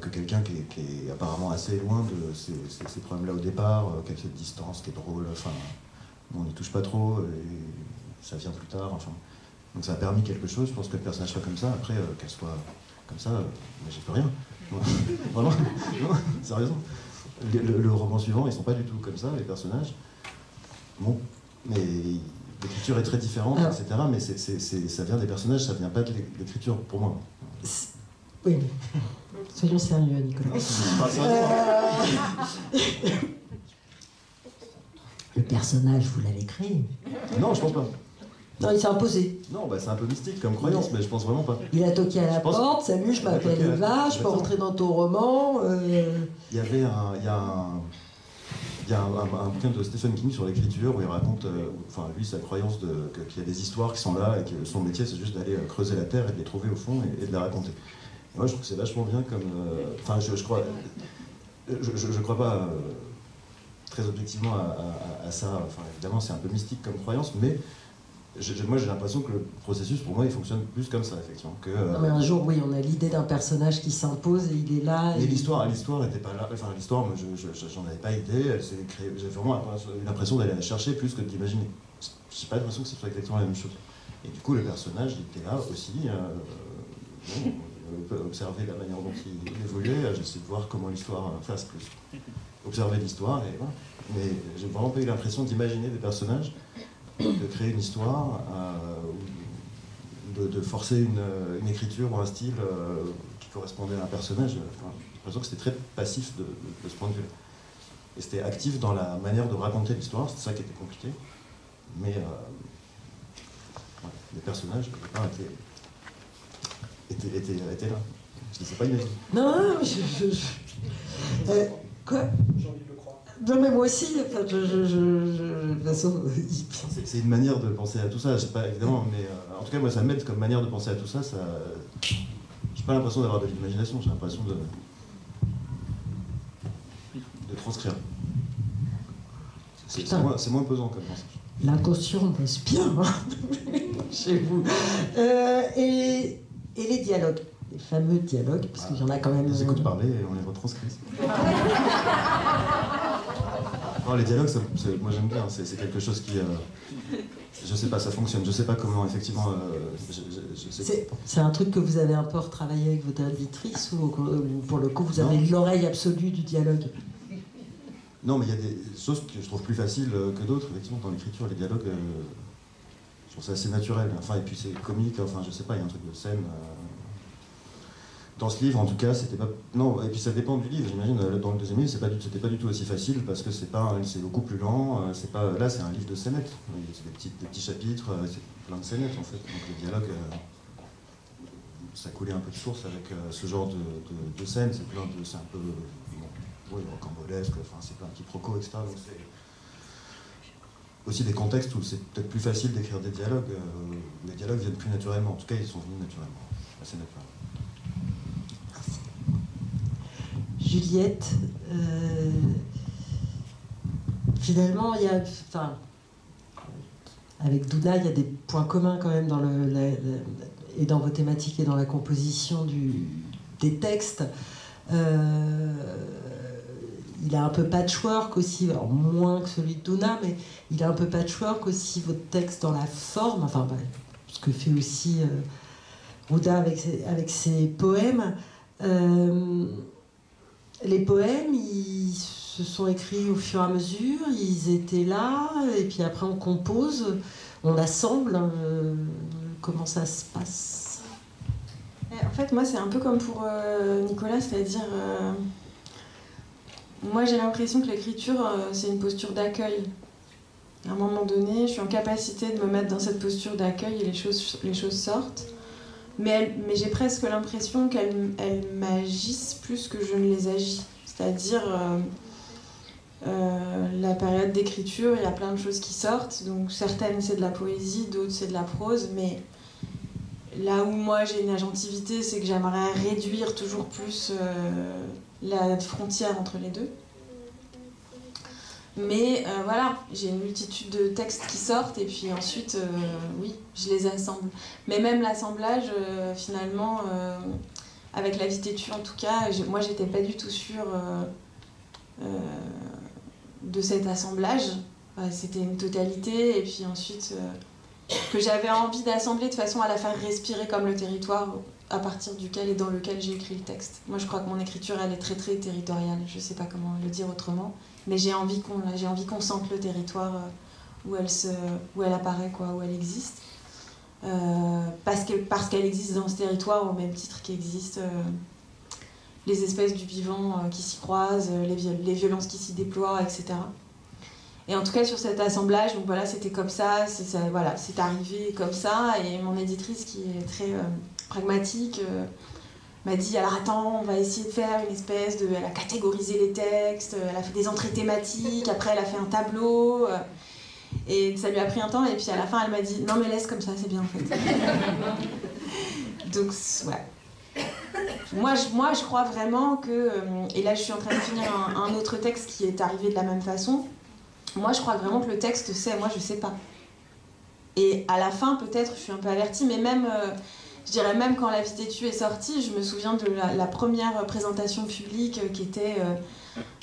que quelqu'un qui est apparemment assez loin de ces problèmes-là au départ, qui a cette distance, qui est drôle, enfin, on n'y touche pas trop, et ça vient plus tard, enfin. Donc ça a permis quelque chose, je pense que le personnage soit comme ça, après, qu'elle soit comme ça, mais j'y peux rien. Vraiment, non, sérieusement. Le roman suivant, ils sont pas du tout comme ça, les personnages. Bon, mais l'écriture est très différente, alors, etc. Mais ça vient des personnages, ça vient pas de l'écriture pour moi. Oui, soyons sérieux, Nicolas. Le personnage, vous l'avez créé? Non, je pense pas. Non, il s'est imposé. Non, c'est un peu mystique comme croyance, mais je pense vraiment pas. Il a toqué à la porte, salut, je m'appelle Eva, je peux rentrer dans ton roman. Il y a un bouquin de Stephen King sur l'écriture où il raconte, lui, sa croyance qu'il y a des histoires qui sont là et que son métier, c'est juste d'aller creuser la terre et de les trouver au fond et de les raconter. Et moi, je trouve que c'est vachement bien comme. Je crois pas très objectivement à ça. Enfin, évidemment, c'est un peu mystique comme croyance, mais. Moi, j'ai l'impression que le processus, pour moi, il fonctionne plus comme ça, effectivement. Non, mais un jour, oui, on a l'idée d'un personnage qui s'impose et il est là. Et l'histoire n'était pas là. Enfin, l'histoire, moi, j'en avais pas idée. Elle s'est créée. J'ai vraiment eu l'impression d'aller la chercher plus que d'imaginer. J'ai pas l'impression que ce soit exactement la même chose. Et du coup, le personnage, il était là aussi. On peut observer la manière dont il évoluait. J'essaie de voir comment l'histoire fasse plus. Observer l'histoire, et voilà. Mais j'ai vraiment pas eu l'impression d'imaginer des personnages, de créer une histoire, de forcer une écriture ou un style qui correspondait à un personnage. J'ai l'impression que c'était très passif de ce point de vue-là. Et c'était actif dans la manière de raconter l'histoire, c'était ça qui était compliqué. Mais les personnages, quelque part, étaient là. Je ne les ai pas imaginés. Non, quoi ? J'ai envie de le croire. Non, mais moi aussi, enfin, c'est une manière de penser à tout ça, je sais pas évidemment, mais en tout cas, moi, ça m'aide comme manière de penser à tout ça. J'ai pas l'impression d'avoir de l'imagination, j'ai l'impression de transcrire. C'est moins pesant comme pensage. L'inconscient bosse bien chez vous. Et les dialogues, les fameux dialogues, parce qu'il y en a quand même. On les écoute parler et on les retranscrit. Non, les dialogues, moi j'aime bien, c'est quelque chose qui... je sais pas, ça fonctionne, je sais pas comment, effectivement... C'est un truc que vous avez un peu retravaillé avec votre éditrice, ou pour le coup vous avez l'oreille absolue du dialogue? Non, mais il y a des choses que je trouve plus faciles que d'autres, effectivement, dans l'écriture, les dialogues, je trouve ça assez naturel. Enfin, et puis c'est comique, enfin, je sais pas, il y a un truc de scène. Dans ce livre, en tout cas, c'était pas... Non, et puis ça dépend du livre, j'imagine, dans le deuxième livre, c'était pas du tout aussi facile, parce que c'est beaucoup plus lent, là, c'est un livre de scénettes. C'est des petits chapitres, c'est plein de scénettes, en fait. Donc les dialogues, ça coulait un peu de source avec ce genre de scène, c'est un peu... Oui, rocambolesque, enfin, c'est plein de quiproquos, etc. Donc c'est aussi des contextes où c'est peut-être plus facile d'écrire des dialogues. Les dialogues viennent plus naturellement. En tout cas, ils sont venus naturellement. Assez naturellement. Merci. Juliette, finalement, avec Douna, il y a des points communs quand même et dans vos thématiques et dans la composition des textes. Il a un peu patchwork aussi, alors moins que celui de Douna, mais il a un peu patchwork aussi, votre texte dans la forme, enfin, ce que fait aussi Rouda avec ses poèmes. Les poèmes, ils se sont écrits au fur et à mesure, ils étaient là, et puis après on compose, on assemble. Comment ça se passe? En fait, moi, c'est un peu comme pour Nicolas, c'est-à-dire... moi, j'ai l'impression que l'écriture, c'est une posture d'accueil. À un moment donné, je suis en capacité de me mettre dans cette posture d'accueil et les choses sortent. Mais j'ai presque l'impression qu'elles m'agissent plus que je ne les agis. C'est-à-dire, la période d'écriture, il y a plein de choses qui sortent. Donc certaines, c'est de la poésie, d'autres, c'est de la prose. Mais là où moi, j'ai une agentivité, c'est que j'aimerais réduire toujours plus la frontière entre les deux. Mais voilà, j'ai une multitude de textes qui sortent et puis ensuite, oui, je les assemble. Mais même l'assemblage, finalement, avec La vie têtue en tout cas, moi j'étais pas du tout sûre de cet assemblage. C'était une totalité et puis ensuite que j'avais envie d'assembler de façon à la faire respirer comme le territoire à partir duquel et dans lequel j'ai écrit le texte. Moi je crois que mon écriture elle est très très territoriale, je sais pas comment le dire autrement. Mais j'ai envie qu'on sente le territoire où elle apparaît, où elle existe. Parce qu'elle existe dans ce territoire au même titre qu'existent les espèces du vivant qui s'y croisent, les violences qui s'y déploient, etc. Et en tout cas sur cet assemblage, donc voilà, c'était comme ça, c'est arrivé comme ça. Et mon éditrice qui est très pragmatique... m'a dit, alors attends, on va essayer de faire une espèce de... Elle a catégorisé les textes, elle a fait des entrées thématiques, après elle a fait un tableau, et ça lui a pris un temps, et puis à la fin elle m'a dit, non mais laisse comme ça, c'est bien en fait. Donc, ouais. Moi je crois vraiment que, et là je suis en train de finir un autre texte qui est arrivé de la même façon, moi je crois vraiment que le texte sait, moi je sais pas. Et à la fin peut-être, je suis un peu avertie, mais même... je dirais même quand La vie têtue est sortie, je me souviens de la première présentation publique qui était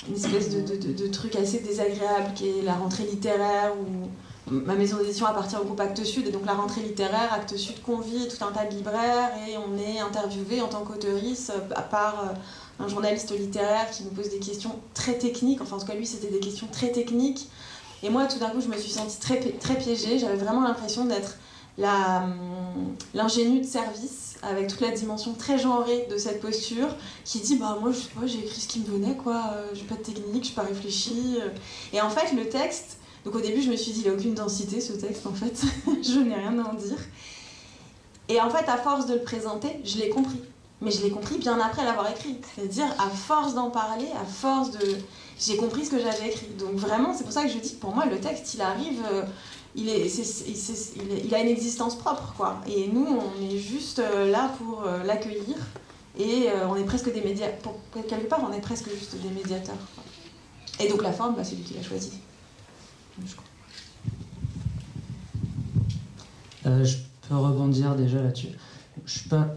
une espèce de truc assez désagréable, qui est la rentrée littéraire, où ma maison d'édition appartient au groupe Actes Sud, et donc la rentrée littéraire, Actes Sud convie tout un tas de libraires, et on est interviewé en tant qu'auteurice par un journaliste littéraire qui nous pose des questions très techniques, enfin en tout cas lui c'était des questions très techniques, et moi tout d'un coup je me suis sentie très, très piégée, j'avais vraiment l'impression d'être l'ingénue de service avec toute la dimension très genrée de cette posture qui dit bah moi je sais pas, j'ai écrit ce qui me venait j'ai pas de technique, j'ai pas réfléchi, et en fait le texte, donc au début je me suis dit il a aucune densité ce texte en fait, je n'ai rien à en dire, et en fait à force de le présenter je l'ai compris, mais je l'ai compris bien après l'avoir écrit. C'est-à-dire, à force d'en parler, à force de... J'ai compris ce que j'avais écrit. Donc vraiment, c'est pour ça que je dis que pour moi, le texte, il arrive... il a une existence propre, quoi. Et nous, on est juste là pour l'accueillir. Et on est presque des médiateurs. Quelque part, on est presque juste des médiateurs, quoi. Et donc la forme, c'est lui qui l'a choisi. Je crois. Je peux rebondir déjà là-dessus. Je suis pas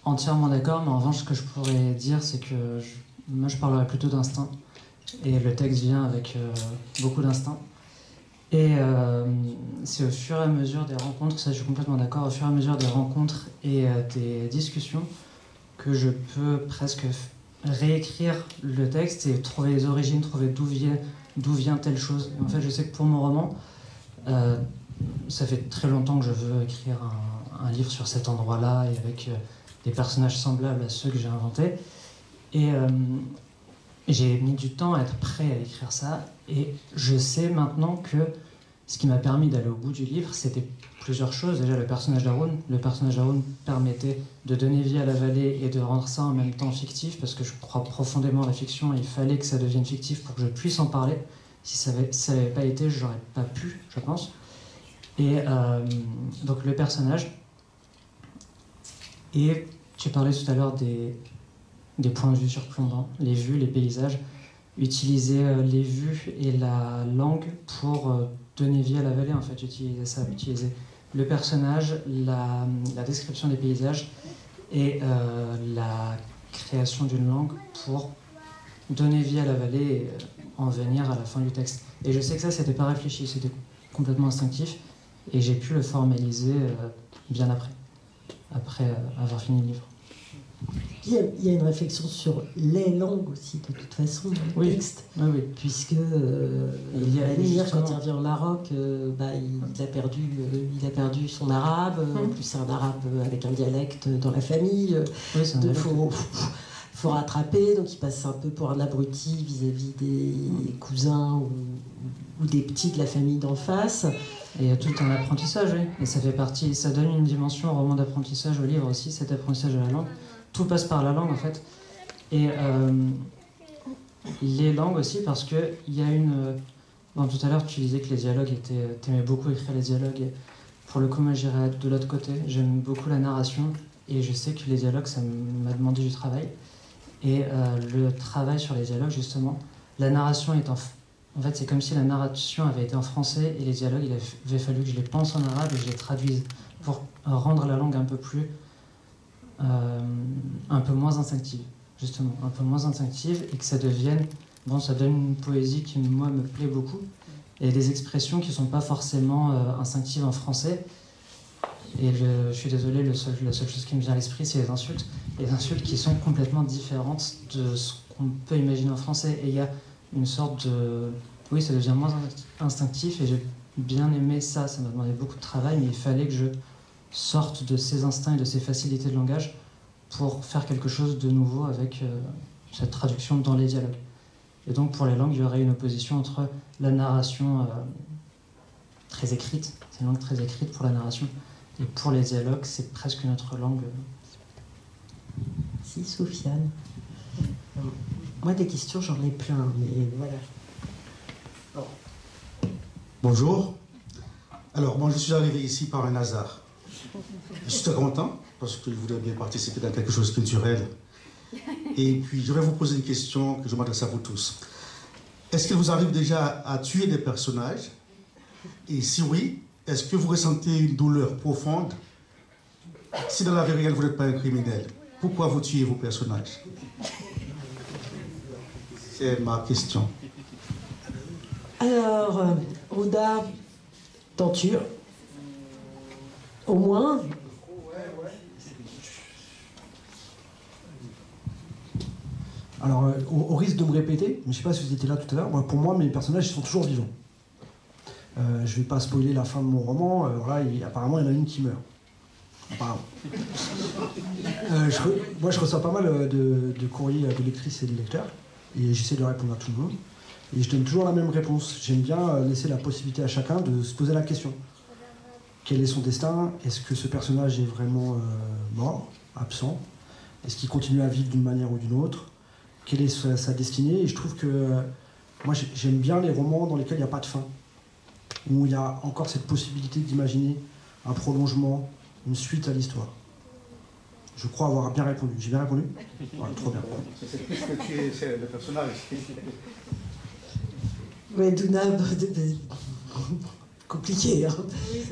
entièrement d'accord, mais en revanche, ce que je pourrais dire, c'est que moi, je parlerais plutôt d'instinct. Et le texte vient avec beaucoup d'instinct. Et c'est au fur et à mesure des rencontres, ça je suis complètement d'accord, au fur et à mesure des rencontres et des discussions que je peux presque réécrire le texte et trouver les origines, trouver d'où vient telle chose. Et en fait, je sais que pour mon roman, ça fait très longtemps que je veux écrire un livre sur cet endroit-là et avec des personnages semblables à ceux que j'ai inventés. Et j'ai mis du temps à être prêt à écrire ça. Et je sais maintenant que ce qui m'a permis d'aller au bout du livre, c'était plusieurs choses. Déjà, le personnage d'Haroun. Le personnage d'Haroun permettait de donner vie à la vallée et de rendre ça en même temps fictif, parce que je crois profondément à la fiction et il fallait que ça devienne fictif pour que je puisse en parler. Si ça n'avait pas été, j'aurais pas pu, je pense. Et donc le personnage. Et tu parlais tout à l'heure des points de vue surplombants, les vues, les paysages. Utiliser les vues et la langue pour donner vie à la vallée, en fait. Utiliser ça, utiliser le personnage, la description des paysages et la création d'une langue pour donner vie à la vallée et en venir à la fin du texte. Et je sais que ça, c'était pas réfléchi, c'était complètement instinctif et j'ai pu le formaliser bien après avoir fini le livre. Il y a une réflexion sur les langues aussi, de toute façon, dans le texte. Oui. Puisque Amir, quand il revient au Maroc, il a perdu son arabe. En plus, c'est un arabe avec un dialecte dans la famille. Oui, c'est un dialecte. Faut rattraper, donc il passe un peu pour un abruti vis-à-vis des cousins ou des petits de la famille d'en face. Et il y a tout un apprentissage, oui. Et ça fait partie, ça donne une dimension au roman d'apprentissage, au livre aussi, cet apprentissage de la langue. Tout passe par la langue, en fait. Et les langues aussi, parce qu'il y a une... Bon, tout à l'heure, tu disais que les dialogues étaient... T'aimais beaucoup écrire les dialogues. Pour le coup, moi, j'irais de l'autre côté. J'aime beaucoup la narration. Et je sais que les dialogues, ça m'a demandé du travail. Et le travail sur les dialogues, justement, la narration est en fait, c'est comme si la narration avait été en français et les dialogues, il avait fallu que je les pense en arabe et que je les traduise pour rendre la langue un peu plus... un peu moins instinctive, justement, un peu moins instinctive et que ça devienne... Bon, ça donne une poésie qui, moi, me plaît beaucoup et des expressions qui ne sont pas forcément instinctives en français. Et je suis désolé, la seule chose qui me vient à l'esprit, c'est les insultes. Les insultes qui sont complètement différentes de ce qu'on peut imaginer en français. Et il y a une sorte de... Oui, ça devient moins instinctif et j'ai bien aimé ça. Ça m'a demandé beaucoup de travail, mais il fallait que je sorte de ces instincts et de ces facilités de langage pour faire quelque chose de nouveau avec cette traduction dans les dialogues. Et donc pour les langues, il y aurait une opposition entre la narration très écrite, c'est une langue très écrite pour la narration, et pour les dialogues, c'est presque une autre langue. Si, Sofiane. Moi, des questions, j'en ai plein, mais voilà. Bon. Bonjour. Alors, moi, je suis arrivé ici par un hasard. Je suis très content, parce que je voulais bien participer dans quelque chose de culturel. Et puis, je vais vous poser une question que je m'adresse à vous tous. Est-ce qu'il vous arrive déjà à tuer des personnages? Et si oui, est-ce que vous ressentez une douleur profonde? Si dans la vie réelle, vous n'êtes pas un criminel, pourquoi vous tuez vos personnages? C'est ma question. Alors, Rouda, t'en tues au moins. Alors, au risque de me répéter, mais je ne sais pas si vous étiez là tout à l'heure, pour moi, mes personnages sont toujours vivants. Je ne vais pas spoiler la fin de mon roman. Apparemment, il y en a une qui meurt. Apparemment. Moi, je reçois pas mal de courriers de lectrices et de lecteurs, et j'essaie de répondre à tout le monde. Et je donne toujours la même réponse. J'aime bien laisser la possibilité à chacun de se poser la question. Quel est son destin? Est-ce que ce personnage est vraiment mort, absent? Est-ce qu'il continue à vivre d'une manière ou d'une autre? Quelle est sa destinée? Et je trouve que moi j'aime bien les romans dans lesquels il n'y a pas de fin, où il y a encore cette possibilité d'imaginer un prolongement, une suite à l'histoire. Je crois avoir bien répondu. J'ai bien répondu? Ouais, trop bien. C'est plus que tu es, c'est le personnage. Ouais, Douna, compliqué. Hein. Oui,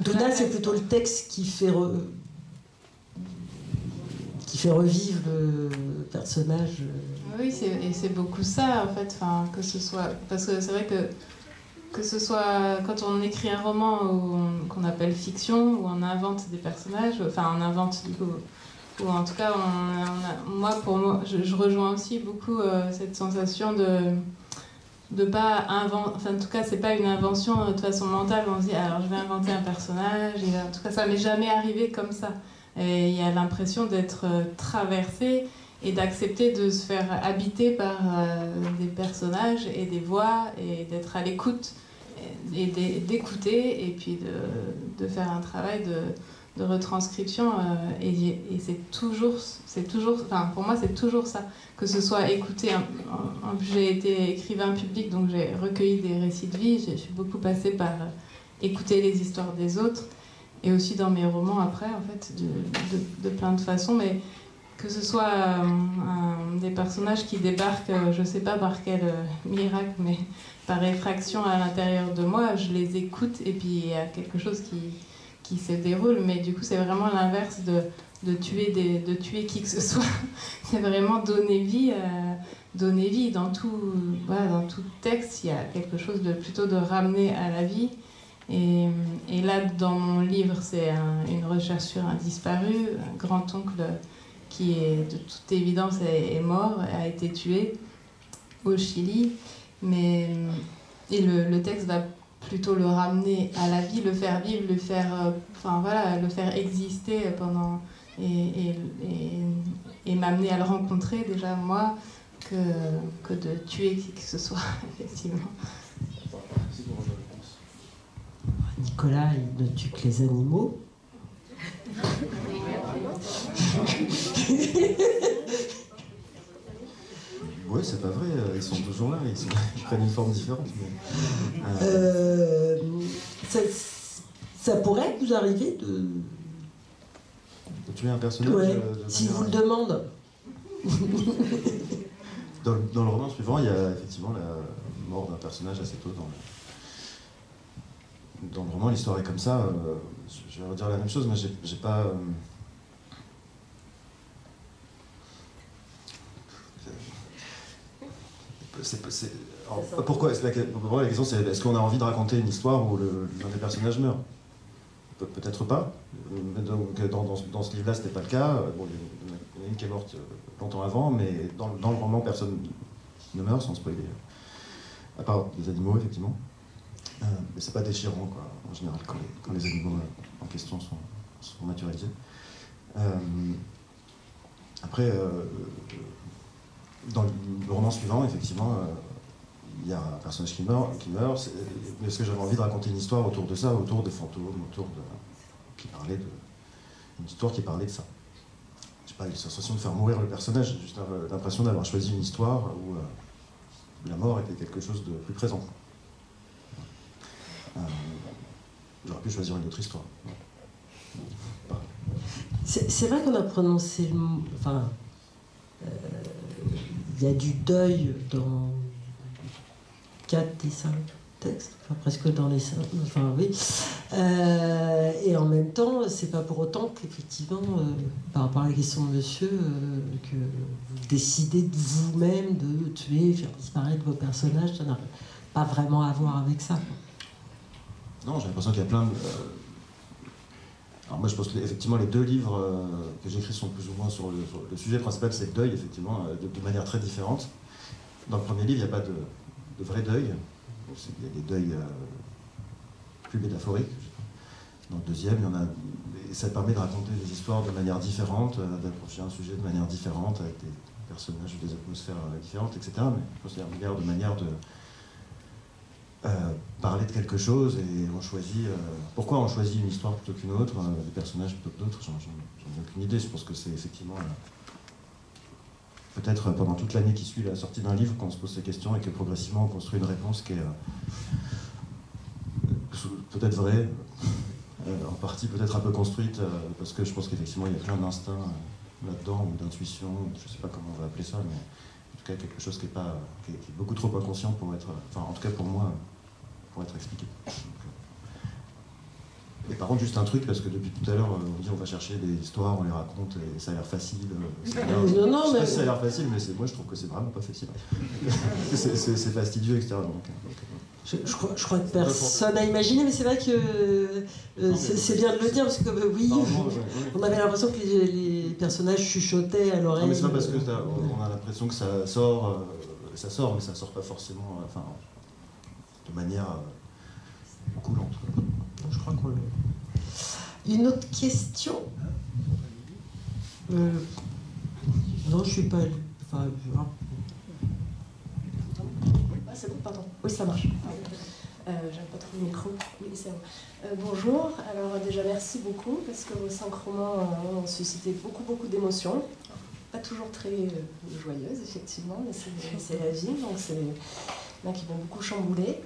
Douna, c'est plutôt le texte qui fait revivre le personnage. Oui, et c'est beaucoup ça, en fait, que ce soit... Parce que c'est vrai que ce soit quand on écrit un roman qu'on appelle fiction, où on invente des personnages, enfin on invente du coup, ou en tout cas, pour moi, je rejoins aussi beaucoup cette sensation de pas inventer, enfin en tout cas c'est pas une invention de façon mentale, on se dit alors je vais inventer un personnage, et en tout cas ça m'est jamais arrivé comme ça. Et il y a l'impression d'être traversé et d'accepter de se faire habiter par des personnages et des voix, et d'être à l'écoute, et d'écouter, et puis de faire un travail de retranscription. Et c'est toujours, enfin pour moi c'est toujours ça, que ce soit écouter. J'ai été écrivain public, donc j'ai recueilli des récits de vie, je suis beaucoup passée par écouter les histoires des autres, et aussi dans mes romans après, en fait, de plein de façons, mais que ce soit des personnages qui débarquent, je sais pas par quel miracle, mais par effraction à l'intérieur de moi, je les écoute, et puis il y a quelque chose qui se déroule, mais du coup c'est vraiment l'inverse de tuer qui que ce soit. C'est vraiment donner vie dans tout, voilà, dans tout texte, il y a quelque chose plutôt de ramener à la vie. Et là, dans mon livre, c'est une recherche sur un disparu, un grand-oncle qui est de toute évidence est mort, a été tué au Chili, et le texte va plutôt le ramener à la vie, le faire vivre, le faire exister pendant, et m'amener à le rencontrer déjà moi, que de tuer qui que ce soit, effectivement. Nicolas, il ne tue que les animaux. Ouais, c'est pas vrai, ils sont toujours là, ils prennent une forme différente. Mais, ça pourrait vous arriver de tuer un personnage si vous le demande. Dans le roman suivant, il y a effectivement la mort d'un personnage assez tôt dans le roman. L'histoire est comme ça. Je vais redire la même chose, mais j'ai pas... Pourquoi la question, c'est est-ce qu'on a envie de raconter une histoire où l'un des personnages meurt? Peut-être pas. Donc, dans ce livre-là, c'était pas le cas. Bon, il y en a une qui est morte longtemps avant, mais dans le roman, personne ne meurt, sans spoiler. À part les animaux, effectivement. Mais c'est pas déchirant, quoi, en général, quand les animaux en question sont naturalisés. Après, dans le roman suivant, effectivement, il y a un personnage qui meurt, mais est-ce que j'avais envie de raconter une histoire autour de ça, autour des fantômes, une histoire qui parlait de ça. J'ai pas eu la sensation de faire mourir le personnage, j'ai juste l'impression d'avoir choisi une histoire où la mort était quelque chose de plus présent. J'aurais pu choisir une autre histoire. C'est vrai qu'on a prononcé le mot... Enfin, il y a du deuil dans 4 des 5 textes, enfin presque dans les 5, enfin oui. Et en même temps, c'est pas pour autant qu'effectivement, par rapport à la question de monsieur, que vous décidez de vous-même de tuer, faire disparaître vos personnages, ça n'a pas vraiment à voir avec ça. Non, j'ai l'impression qu'il y a plein de... Alors moi je pense qu'effectivement les 2 livres que j'écris sont plus ou moins sur le sujet principal, c'est le deuil, effectivement, de manière très différente. Dans le premier livre, il n'y a pas de vrai deuil. Il y a des deuils plus métaphoriques. Dans le deuxième, il y en a... Et ça permet de raconter des histoires de manière différente, d'approcher un sujet de manière différente, avec des personnages ou des atmosphères différentes, etc. Mais je pense qu'il y a de manière parler de quelque chose et on choisit. Pourquoi on choisit une histoire plutôt qu'une autre, des personnages plutôt que d'autres, j'en ai aucune idée. Je pense que c'est effectivement peut-être pendant toute l'année qui suit la sortie d'un livre qu'on se pose ces questions et que progressivement on construit une réponse qui est peut-être vraie, en partie peut-être un peu construite, parce que je pense qu'effectivement il y a plein d'instincts là-dedans, ou d'intuition, je ne sais pas comment on va appeler ça, mais en tout cas quelque chose qui est beaucoup trop inconscient pour être, enfin en tout cas pour moi, pour être expliqué. Et par contre, juste un truc, parce que depuis tout à l'heure, on dit on va chercher des histoires, on les raconte, et ça a l'air facile. Non, je sais pas si ça a l'air facile, mais moi je trouve que c'est vraiment pas facile. c'est fastidieux, etc. Je crois que personne n'a imaginé, mais c'est vrai que c'est bien de le dire, parce que oui, on avait l'impression que les personnages chuchotaient à l'oreille. Non, mais c'est pas parce qu'on a l'impression que ça sort, mais ça sort pas forcément, enfin, de manière coulante. Je crois qu'on le... Une autre question Non, je suis pas... Enfin, c'est bon, pardon. Oui, ça marche. J'aime pas trop le micro. Oui, c'est bon. Bonjour. Alors déjà, merci beaucoup, parce que vos 5 romans ont suscité beaucoup d'émotions. Pas toujours très joyeuses, effectivement, mais c'est la vie, donc c'est là qui vont beaucoup chambouler.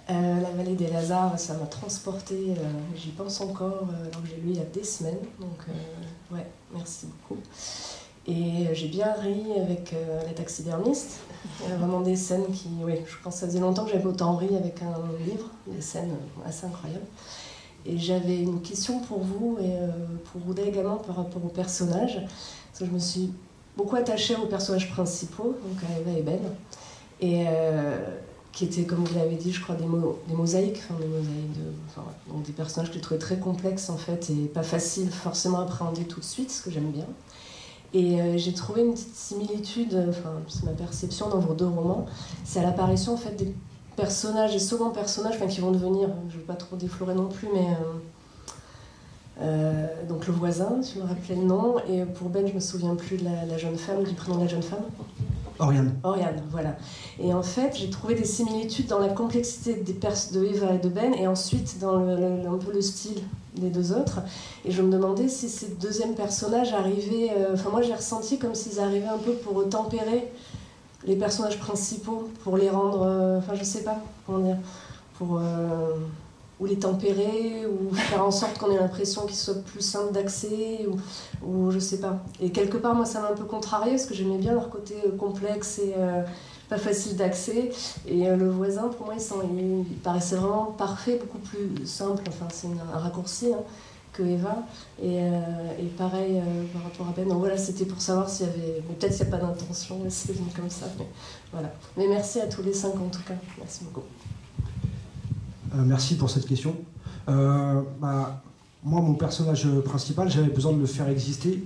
La vallée des Lazars, ça m'a transportée, j'y pense encore, alors que j'ai lu il y a des semaines, donc ouais, merci beaucoup. Et j'ai bien ri avec Les taxidermistes, il y a vraiment des scènes qui, oui, je pense que ça faisait longtemps que j'avais autant ri avec un livre, des scènes assez incroyables. Et j'avais une question pour vous et pour Rouda également par rapport aux personnages, parce que je me suis beaucoup attachée aux personnages principaux, donc à Eva et Ben, et qui étaient, comme vous l'avez dit, je crois, des mosaïques, donc des personnages que j'ai trouvés très complexes en fait, et pas faciles forcément à appréhender tout de suite, ce que j'aime bien. Et j'ai trouvé une petite similitude, enfin c'est ma perception dans vos 2 romans, c'est à l'apparition en fait des personnages, des seconds personnages, enfin qui vont devenir, je ne veux pas trop déflorer non plus, mais donc le voisin, tu me rappelais le nom, et pour Ben je me souviens plus de la jeune femme, du prénom de la jeune femme. Oriane. Oriane, voilà. Et en fait, j'ai trouvé des similitudes dans la complexité de Eva et de Ben, et ensuite dans un peu le style des 2 autres. Et je me demandais si ces deuxièmes personnages arrivaient... Enfin, moi, j'ai ressenti comme s'ils arrivaient un peu pour tempérer les personnages principaux, pour les rendre... Enfin, je sais pas comment dire. Pour... ou les tempérer, ou faire en sorte qu'on ait l'impression qu'ils soient plus simples d'accès, ou je sais pas. Et quelque part, moi, ça m'a un peu contrariée, parce que j'aimais bien leur côté complexe et pas facile d'accès. Et le voisin, pour moi, il paraissait vraiment parfait, beaucoup plus simple, enfin, c'est un raccourci, hein, que Eva. Et pareil par rapport à Ben. Donc voilà, c'était pour savoir s'il y avait... Mais peut-être qu'il n'y a pas d'intention, c'est venu comme ça. Mais voilà. Mais merci à tous les 5 en tout cas. Merci beaucoup. Merci pour cette question. Moi, mon personnage principal, j'avais besoin de le faire exister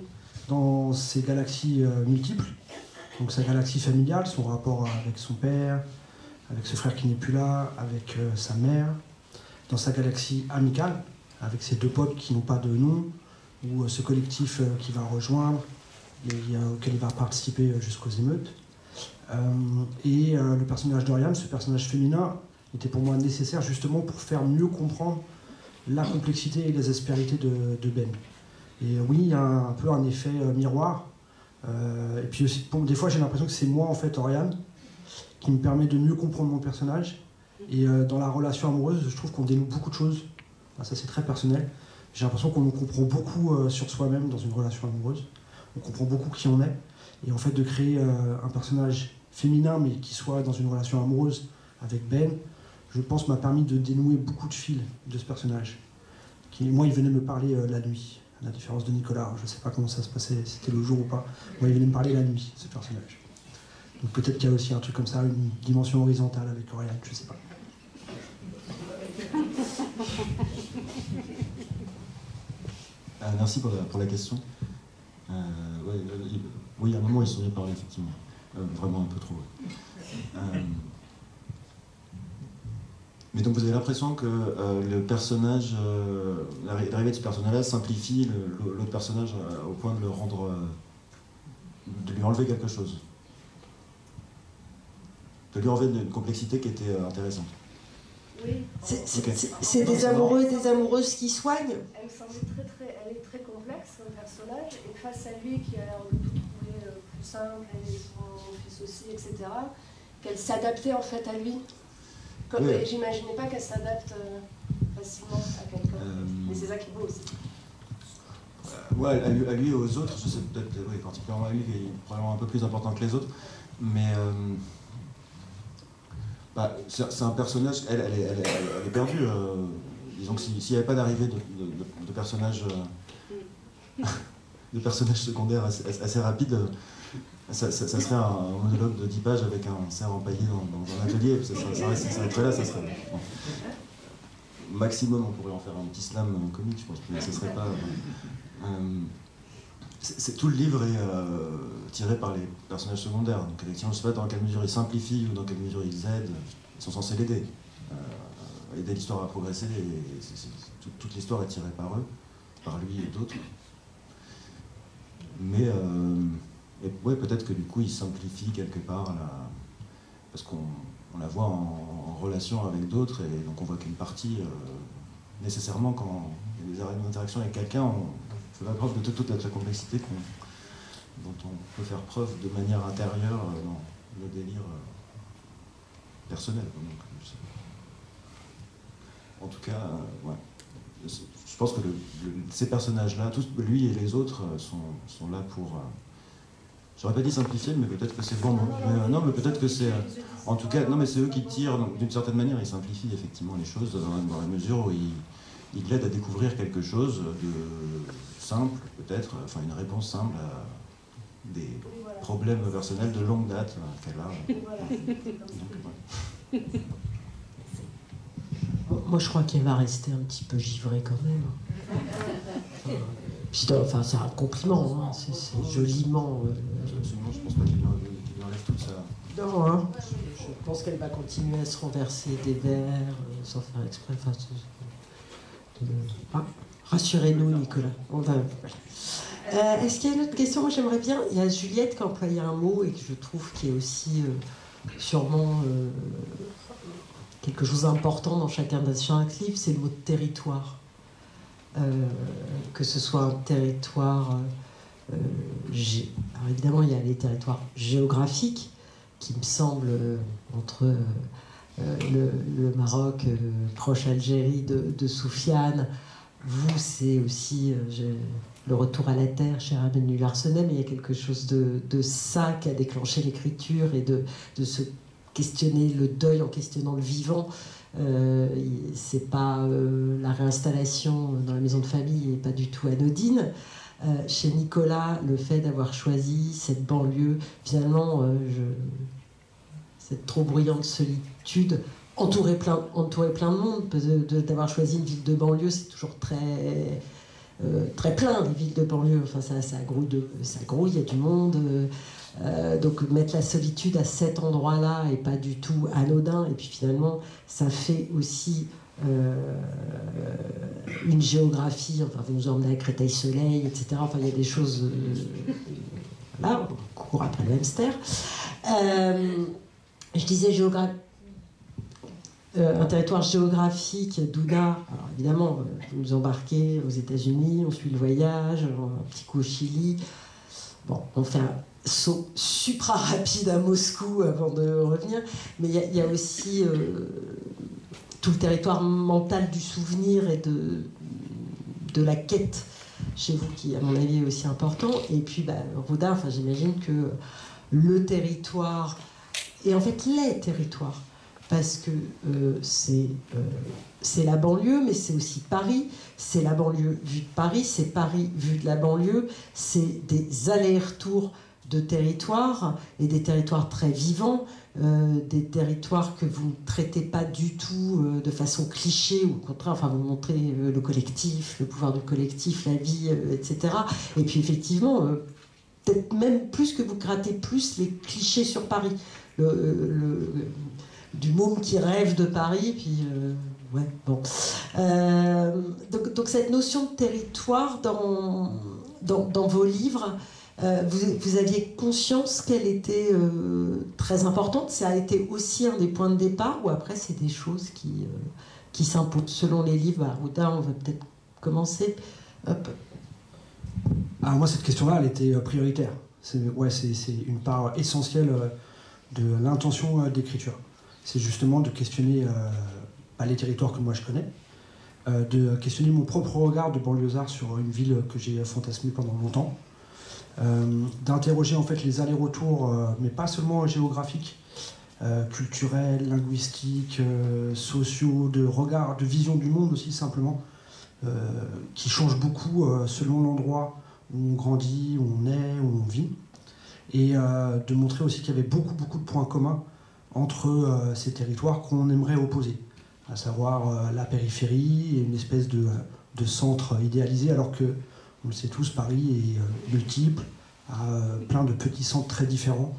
dans ces galaxies multiples. Donc sa galaxie familiale, son rapport avec son père, avec ce frère qui n'est plus là, avec sa mère. Dans sa galaxie amicale, avec ses 2 potes qui n'ont pas de nom, ou ce collectif qu'il va rejoindre, auquel il va participer jusqu'aux émeutes. Et le personnage d'Oriane, ce personnage féminin, était pour moi nécessaire justement pour faire mieux comprendre la complexité et les aspérités de Ben. Et oui, il y a un peu un effet miroir. Et puis aussi, des fois, j'ai l'impression que c'est moi, en fait, Oriane, qui me permet de mieux comprendre mon personnage. Et dans la relation amoureuse, je trouve qu'on dénoue beaucoup de choses. Enfin, ça, c'est très personnel. J'ai l'impression qu'on comprend beaucoup sur soi-même dans une relation amoureuse. On comprend beaucoup qui on est. Et en fait, de créer un personnage féminin, mais qui soit dans une relation amoureuse avec Ben, je pense, m'a permis de dénouer beaucoup de fils de ce personnage. Moi, il venait me parler la nuit, à la différence de Nicolas. Je ne sais pas comment ça se passait, si c'était le jour ou pas. Moi, il venait me parler la nuit, ce personnage. Donc peut-être qu'il y a aussi un truc comme ça, une dimension horizontale avec Oriane, je ne sais pas. Merci pour la question. Oui, à un moment, il s'en est parlé, effectivement. Vraiment un peu trop. Mais donc vous avez l'impression que le personnage, l'arrivée de ce personnage-là simplifie l'autre personnage au point de le rendre, de lui enlever quelque chose, de lui enlever une complexité qui était intéressante. Oui. C'est des amoureux et des amoureuses qui soignent. Elle me semblait elle est très complexe, son personnage, et face à lui qui a l'air de tout trouver plus simple, et son fils aussi, etc., qu'elle s'adaptait en fait à lui. Oui. J'imaginais pas qu'elle s'adapte facilement à quelqu'un. Mais c'est ça qui est beau aussi. Ouais, à lui et aux autres, je sais peut-être, oui, particulièrement à lui, qui est probablement un peu plus important que les autres, mais c'est un personnage, elle est perdue. Disons que s'il n'y avait pas d'arrivée de personnages secondaires assez rapides, ça serait un monologue de 10 pages avec un cerf empaillé dans un atelier, ça s'arrêterait là, ça serait... Bon. Maximum, on pourrait en faire un petit slam comique, je pense, mais ce serait pas... tout le livre est tiré par les personnages secondaires, donc effectivement, je ne sais pas dans quelle mesure ils simplifient ou dans quelle mesure ils aident, ils sont censés l'aider, aider l'histoire à progresser, et toute l'histoire est tirée par eux, par lui et d'autres. Mais ouais, peut-être que du coup, ils simplifient quelque part, parce qu'on la voit en relation avec d'autres, et donc on voit qu'une partie, nécessairement, quand il y a des interactions avec quelqu'un, on fait la preuve de toute la complexité dont on peut faire preuve de manière intérieure dans le délire personnel. Donc, en tout cas, ouais. Je pense que ces personnages-là, tous, lui et les autres, sont là pour... J'aurais pas dit simplifier, mais peut-être que c'est bon. Non, mais peut-être que c'est... En tout cas, non, mais c'est eux qui tirent. Donc, d'une certaine manière, ils simplifient effectivement les choses dans la mesure où ils l'aident à découvrir quelque chose de simple, peut-être, enfin une réponse simple à des problèmes personnels de longue date qu'elle a. Donc, ouais. Moi, je crois qu'elle va rester un petit peu givrée quand même. Enfin, c'est un compliment, hein. C'est joliment. Absolument, je pense pas qu'il lui enlève tout ça. Non, hein. Je pense qu'elle va continuer à se renverser des verres sans faire exprès. Enfin, rassurez-nous, Nicolas. Est-ce qu'il y a une autre question? Moi, j'aimerais bien. Il y a Juliette qui a employé un mot et que je trouve qui est aussi sûrement quelque chose d'important dans chaque livre, c'est le mot de territoire. Que ce soit un territoire... alors évidemment, il y a les territoires géographiques qui me semblent entre le Maroc, proche Algérie de Soufiane. Vous, c'est aussi le retour à la terre chez Amélie Larsenet, mais il y a quelque chose de ça qui a déclenché l'écriture et de se questionner le deuil en questionnant le vivant. C'est pas la réinstallation dans la maison de famille n'est pas du tout anodine. Chez Nicolas, le fait d'avoir choisi cette banlieue, finalement, cette trop bruyante solitude, entourer plein de monde, d'avoir choisi une ville de banlieue, c'est toujours très plein, des villes de banlieue. Enfin, ça grouille, il y a du monde. Donc mettre la solitude à cet endroit-là est pas du tout anodin, et puis finalement ça fait aussi une géographie. Enfin, vous nous emmenez à Créteil-Soleil, etc. Enfin, il y a des choses là, on court après le hamster. Je disais un territoire géographique, Douda. Alors évidemment, vous nous embarquez aux États-Unis, on suit le voyage, un petit coup au Chili. Bon, on fait un saut supra rapide à Moscou avant de revenir, mais il y a aussi tout le territoire mental du souvenir et de la quête chez vous qui, à mon avis, est aussi important. Et puis, Rouda, enfin, j'imagine que le territoire, et en fait les territoires, parce que c'est la banlieue, mais c'est aussi Paris, c'est la banlieue vue de Paris, c'est Paris vue de la banlieue, c'est des allers-retours de territoires, et des territoires très vivants, des territoires que vous ne traitez pas du tout de façon cliché, ou au contraire, enfin, vous montrez le collectif, le pouvoir du collectif, la vie, etc. Et puis effectivement, peut-être même plus que vous grattez plus les clichés sur Paris. Du môme qui rêve de Paris, puis ouais, bon. Donc cette notion de territoire dans vos livres, vous aviez conscience qu'elle était très importante? Ça a été aussi un des points de départ, ou après c'est des choses qui s'imposent selon les livres? Arruda, on va peut-être commencer. Hop. Alors moi, cette question-là, elle était prioritaire. C'est une part essentielle de l'intention d'écriture. C'est justement de questionner pas les territoires que moi je connais, de questionner mon propre regard de banlieusard sur une ville que j'ai fantasmée pendant longtemps, d'interroger en fait les allers-retours, mais pas seulement géographiques, culturels, linguistiques, sociaux, de regard, de vision du monde aussi simplement, qui changent beaucoup selon l'endroit où on grandit, où on est, où on vit, et de montrer aussi qu'il y avait beaucoup de points communs entre ces territoires qu'on aimerait opposer, à savoir la périphérie et une espèce de centre idéalisé, alors que, on le sait tous, Paris est multiple, a plein de petits centres très différents.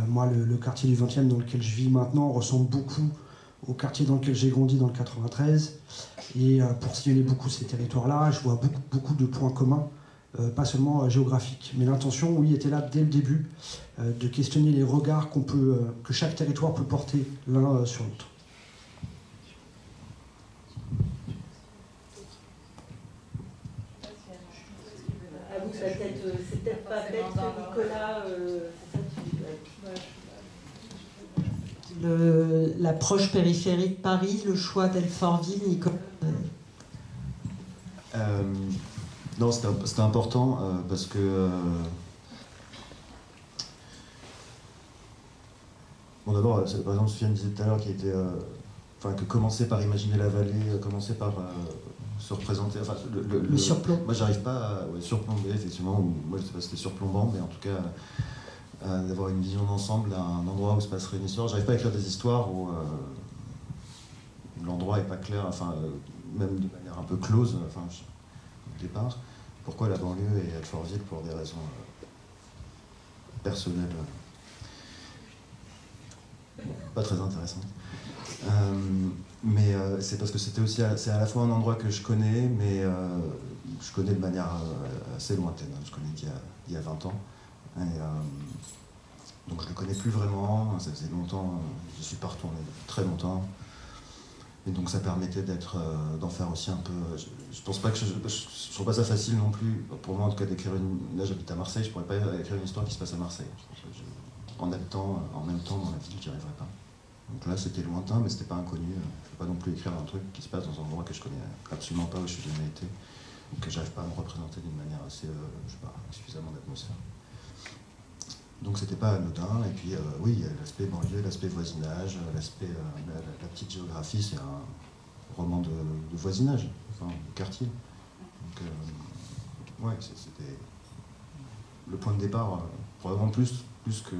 Moi, le quartier du 20e dans lequel je vis maintenant ressemble beaucoup au quartier dans lequel j'ai grandi dans le 93. Et pour sillonner beaucoup ces territoires-là, je vois beaucoup de points communs, pas seulement géographiques. Mais l'intention, oui, était là dès le début, de questionner les regards que chaque territoire peut porter l'un sur l'autre. C'est peut-être pas bête que Nicolas... L'approche périphérique de Paris, le choix d'Alfortville, Nicolas? Non, c'était important parce que... Bon, d'abord, par exemple, Sofiane disait tout à l'heure que commencer par imaginer la vallée, commencer par se représenter... Enfin, le surplomb. Moi, j'arrive pas à surplomber, effectivement, ou moi, je sais pas si c'était surplombant, mais en tout cas... d'avoir une vision d'ensemble d'un endroit où se passerait une histoire. J'arrive pas à écrire des histoires où l'endroit est pas clair, même de manière un peu close, au départ. Pourquoi la banlieue et Alfortville? Pour des raisons personnelles pas très intéressantes. Mais c'est parce que c'est à la fois un endroit que je connais, mais je connais de manière assez lointaine. Je connais d'il y a 20 ans. Donc je ne le connais plus vraiment, ça faisait longtemps, je suis pas retourné depuis très longtemps. Et donc ça permettait d'en faire aussi un peu... Je pense pas que je trouve pas ça facile non plus, pour moi en tout cas, d'écrire Là j'habite à Marseille, je pourrais pas écrire une histoire qui se passe à Marseille. En habitant en même temps dans la ville, j'y arriverais pas. Donc là c'était lointain, mais c'était pas inconnu. Je peux pas non plus écrire un truc qui se passe dans un endroit que je connais absolument pas, où je suis jamais été, ou que j'arrive pas à me représenter d'une manière assez, je sais pas, suffisamment d'atmosphère. Donc c'était pas anodin, et puis oui, il y a l'aspect banlieue, l'aspect voisinage, l'aspect, la petite géographie, c'est un roman de voisinage, de quartier. Donc ouais, c'était le point de départ, probablement plus que...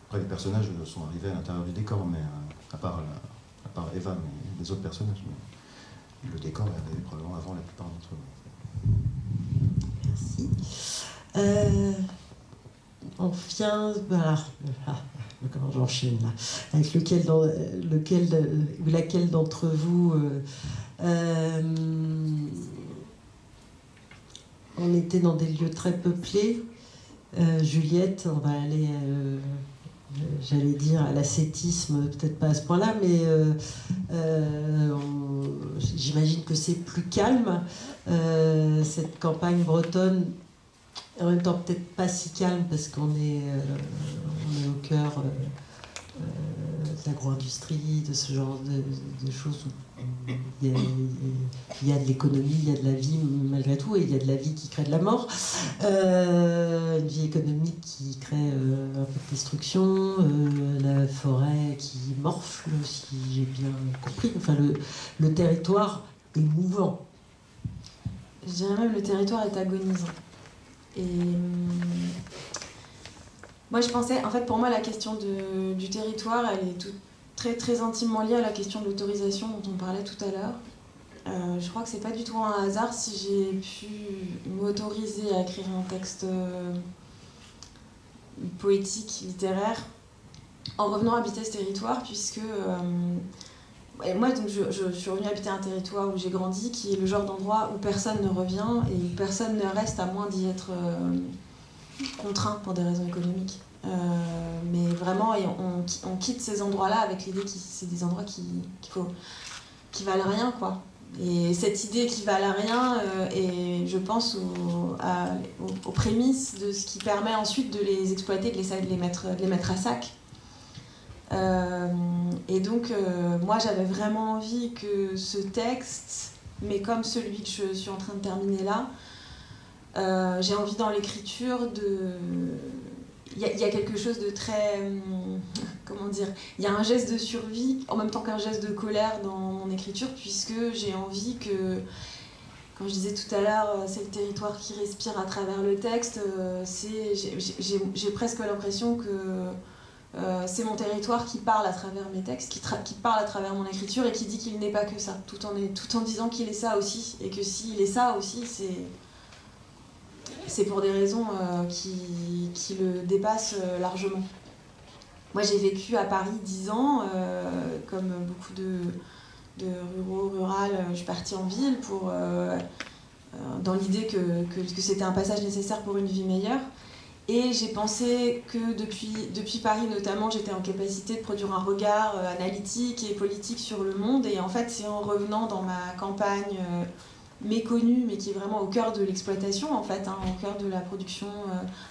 Après les personnages sont arrivés à l'intérieur du décor, mais à part Eva, mais les autres personnages, mais le décor est arrivé probablement avant la plupart d'entre eux. Merci. On vient, comment j'enchaîne là, avec laquelle d'entre vous on était dans des lieux très peuplés. Juliette, on va aller, j'allais dire, à l'ascétisme, peut-être pas à ce point-là, mais j'imagine que c'est plus calme, cette campagne bretonne. En même temps, peut-être pas si calme parce qu'on est au cœur de l'agro-industrie, de ce genre de choses où il y a de l'économie, il y a de la vie malgré tout, et il y a de la vie qui crée de la mort. Une vie économique qui crée un peu de destruction, la forêt qui morfle, si j'ai bien compris. Enfin, le territoire est mouvant. Je dirais même le territoire est agonisant. Et moi je pensais, en fait pour moi la question du territoire, elle est très très intimement liée à la question de l'autorisation dont on parlait tout à l'heure. Je crois que c'est pas du tout un hasard si j'ai pu m'autoriser à écrire un texte poétique, littéraire, en revenant habiter ce territoire, puisque et moi donc, je suis revenue habiter un territoire où j'ai grandi, qui est le genre d'endroit où personne ne revient et où personne ne reste à moins d'y être contraint pour des raisons économiques. Mais vraiment, on quitte ces endroits-là avec l'idée que c'est des endroits qui valent rien, quoi. Et cette idée qui valent rien est, je pense, aux prémices de ce qui permet ensuite de les exploiter, de les mettre à sac. Et donc, moi, j'avais vraiment envie que ce texte, mais comme celui que je suis en train de terminer là, j'ai envie dans l'écriture de... Il y a quelque chose de très... comment dire? Il y a un geste de survie en même temps qu'un geste de colère dans mon écriture, puisque j'ai envie que... Comme je disais tout à l'heure, c'est le territoire qui respire à travers le texte. J'ai presque l'impression que c'est mon territoire qui parle à travers mes textes, qui parle à travers mon écriture et qui dit qu'il n'est pas que ça, tout en disant qu'il est ça aussi. Et que s'il est ça aussi, c'est pour des raisons qui le dépassent largement. Moi, j'ai vécu à Paris 10 ans, comme beaucoup de rurales, je suis partie en ville dans l'idée que c'était un passage nécessaire pour une vie meilleure. Et j'ai pensé que depuis Paris notamment, j'étais en capacité de produire un regard analytique et politique sur le monde. Et en fait, c'est en revenant dans ma campagne méconnue, mais qui est vraiment au cœur de l'exploitation, en fait, au cœur de la production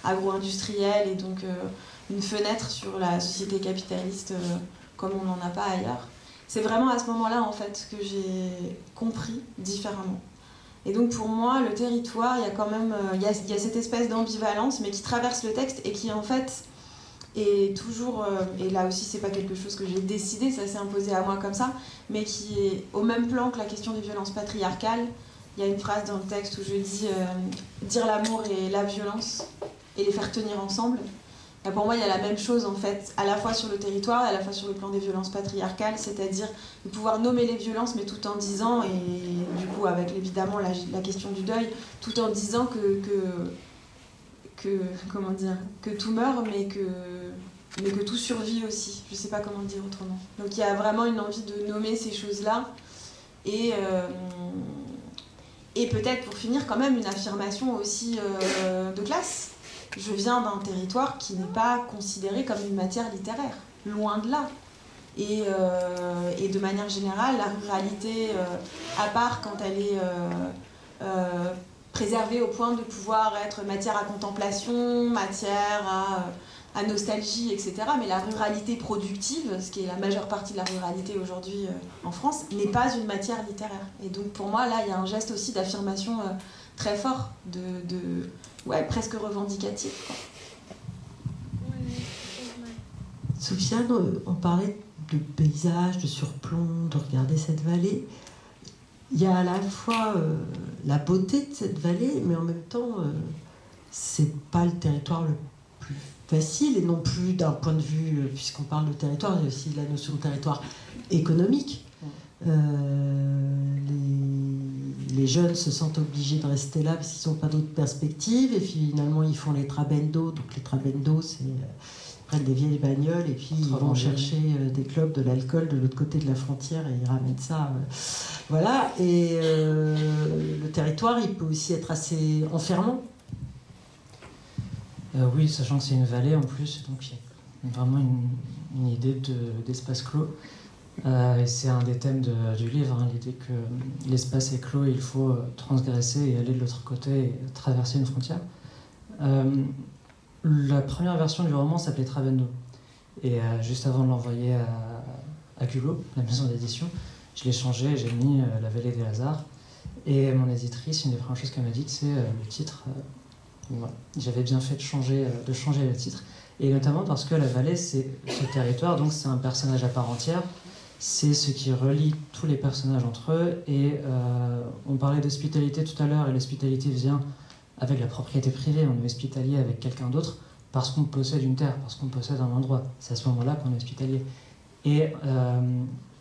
agro-industrielle, et donc une fenêtre sur la société capitaliste comme on n'en a pas ailleurs. C'est vraiment à ce moment-là, en fait, que j'ai compris différemment. Et donc pour moi, le territoire, il y a quand même il y a cette espèce d'ambivalence, mais qui traverse le texte et qui en fait est toujours, et là aussi c'est pas quelque chose que j'ai décidé, ça s'est imposé à moi comme ça, mais qui est au même plan que la question des violences patriarcales. Il y a une phrase dans le texte où je dis dire l'amour et la violence et les faire tenir ensemble. Et pour moi, il y a la même chose en fait, à la fois sur le territoire et à la fois sur le plan des violences patriarcales, c'est-à-dire de pouvoir nommer les violences, mais tout en disant, et du coup avec évidemment la question du deuil, tout en disant comment dire, que tout meurt, mais que tout survit aussi. Je sais pas comment le dire autrement. Donc il y a vraiment une envie de nommer ces choses-là, et peut-être pour finir quand même une affirmation aussi de classe. Je viens d'un territoire qui n'est pas considéré comme une matière littéraire, loin de là. Et de manière générale, la ruralité, à part quand elle est préservée au point de pouvoir être matière à contemplation, matière à nostalgie, etc. Mais la ruralité productive, ce qui est la majeure partie de la ruralité aujourd'hui en France, n'est pas une matière littéraire. Et donc pour moi, là, il y a un geste aussi d'affirmation très fort, ouais, presque revendicatif, quoi. Sofiane, on parlait de paysage, de surplomb, de regarder cette vallée. Il y a à la fois la beauté de cette vallée, mais en même temps, c'est pas le territoire le plus facile, et non plus d'un point de vue, puisqu'on parle de territoire, il y a aussi la notion de territoire économique. Les jeunes se sentent obligés de rester là parce qu'ils n'ont pas d'autres perspectives, et finalement ils font les trabendo. Donc les trabendo, c'est ils prennent des vieilles bagnoles et puis ils vont chercher des clopes, de l'alcool de l'autre côté de la frontière, et ils ramènent ça. Voilà. Et le territoire, il peut aussi être assez enfermant. Oui, sachant que c'est une vallée en plus, donc il y a vraiment une idée d'espace clos. Et c'est un des thèmes du livre, hein, l'idée que l'espace est clos et il faut transgresser et aller de l'autre côté et traverser une frontière. La première version du roman s'appelait Trabendo. Et juste avant de l'envoyer à Culot, la maison d'édition, je l'ai changé, j'ai mis La vallée des Lazars. Et mon éditrice, une des premières choses qu'elle m'a dites, c'est le titre. Voilà. J'avais bien fait de changer le titre. Et notamment parce que la vallée, c'est ce territoire, donc c'est un personnage à part entière. C'est ce qui relie tous les personnages entre eux. Et on parlait d'hospitalité tout à l'heure, et l'hospitalité vient avec la propriété privée. On est hospitalier avec quelqu'un d'autre parce qu'on possède une terre, parce qu'on possède un endroit. C'est à ce moment-là qu'on est hospitalier. Et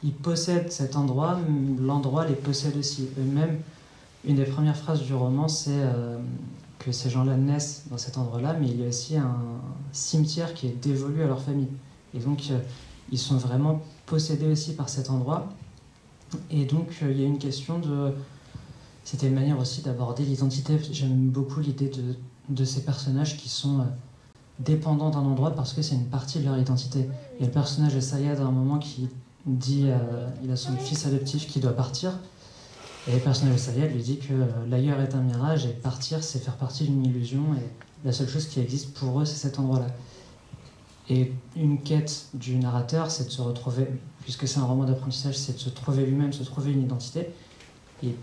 ils possèdent cet endroit, l'endroit les possède aussi. Eux-mêmes, une des premières phrases du roman, c'est que ces gens-là naissent dans cet endroit-là, mais il y a aussi un cimetière qui est dévolu à leur famille. Et donc, ils sont vraiment possédés aussi par cet endroit. Et donc, il y a une question de... C'était une manière aussi d'aborder l'identité. J'aime beaucoup l'idée de ces personnages qui sont dépendants d'un endroit parce que c'est une partie de leur identité. Il y a le personnage de Sayed à un moment qui dit il a son fils adoptif qui doit partir, et le personnage de Sayed lui dit que l'ailleurs est un mirage et partir c'est faire partie d'une illusion et la seule chose qui existe pour eux c'est cet endroit-là. Et une quête du narrateur, c'est de se retrouver, puisque c'est un roman d'apprentissage, c'est de se trouver lui-même, se trouver une identité. Et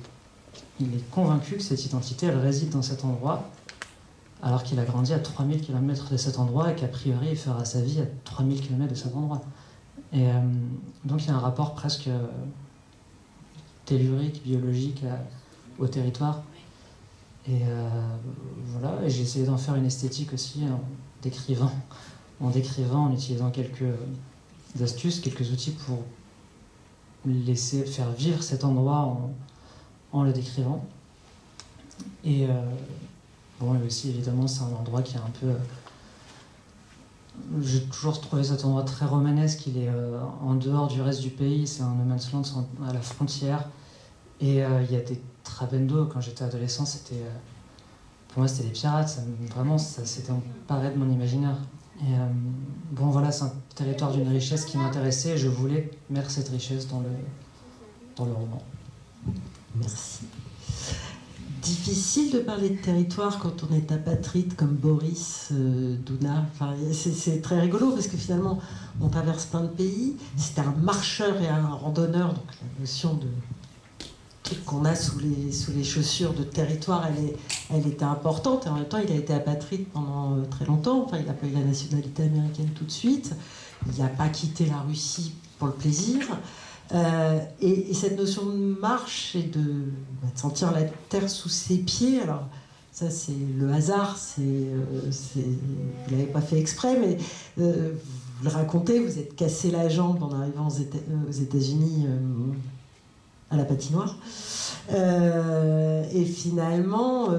il est convaincu que cette identité, elle réside dans cet endroit, alors qu'il a grandi à 3000 km de cet endroit et qu'a priori, il fera sa vie à 3000 km de cet endroit. Et donc il y a un rapport presque tellurique, biologique au territoire. Et voilà, et j'ai essayé d'en faire une esthétique aussi en décrivant, en utilisant quelques astuces, quelques outils pour laisser faire vivre cet endroit en le décrivant. Et bon, et aussi évidemment c'est un endroit qui est un peu... j'ai toujours trouvé cet endroit très romanesque, il est en dehors du reste du pays, c'est un no man's land à la frontière. Et il y a des trabendo, quand j'étais adolescent, pour moi c'était des pirates, vraiment c'était emparé de mon imaginaire. Et bon voilà, c'est un territoire d'une richesse qui m'intéressait et je voulais mettre cette richesse dans le roman. Merci. Difficile de parler de territoire quand on est apatride comme Boris, Douna. Enfin, c'est très rigolo parce que finalement on traverse plein de pays. C'était un marcheur et un randonneur, donc la notion de truc qu'on a sous les chaussures de territoire, elle était importante. Et en même temps, il a été apatride pendant très longtemps. Enfin, il n'a pas eu la nationalité américaine tout de suite. Il n'a pas quitté la Russie pour le plaisir. Et cette notion de marche et de sentir la terre sous ses pieds, alors ça c'est le hasard, vous ne l'avez pas fait exprès, mais vous le racontez, vous êtes cassé la jambe en arrivant aux États-Unis à la patinoire. Et finalement,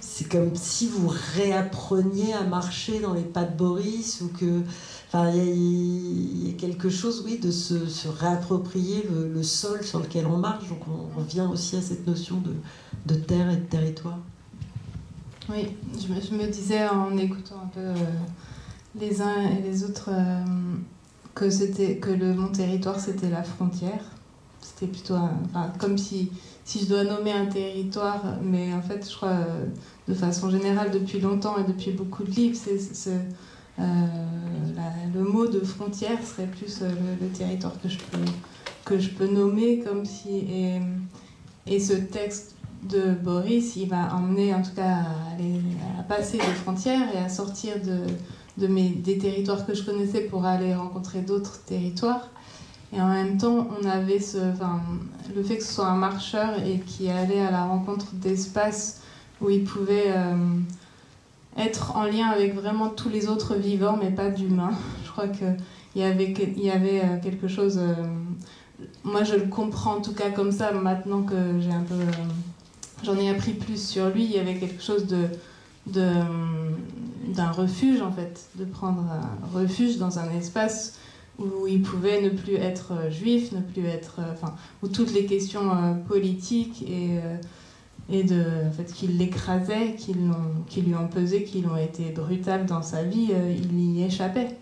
c'est comme si vous réappreniez à marcher dans les pas de Boris, ou que, enfin, il y a quelque chose, oui, de se réapproprier le sol sur lequel on marche. Donc on revient aussi à cette notion de terre et de territoire. Oui, je me disais en écoutant un peu les uns et les autres que mon territoire c'était la frontière. C'était plutôt comme si je dois nommer un territoire, mais en fait je crois de façon générale depuis longtemps et depuis beaucoup de livres, le mot de frontière serait plus le territoire que je peux nommer, comme si et ce texte de Boris, il m'a emmené en tout cas à passer des frontières et à sortir des territoires que je connaissais pour aller rencontrer d'autres territoires. Et en même temps, on avait le fait que ce soit un marcheur et qui allait à la rencontre d'espaces où il pouvait être en lien avec vraiment tous les autres vivants, mais pas d'humains. Je crois qu'il y avait quelque chose... moi, je le comprends en tout cas comme ça, maintenant que j'en ai appris plus sur lui. Il y avait quelque chose d'un refuge, en fait, de prendre un refuge dans un espace où il pouvait ne plus être juif, ne plus être... où toutes les questions politiques et en fait, qui l'écrasaient, qui lui ont pesé, qui lui ont été brutales dans sa vie, il y échappait.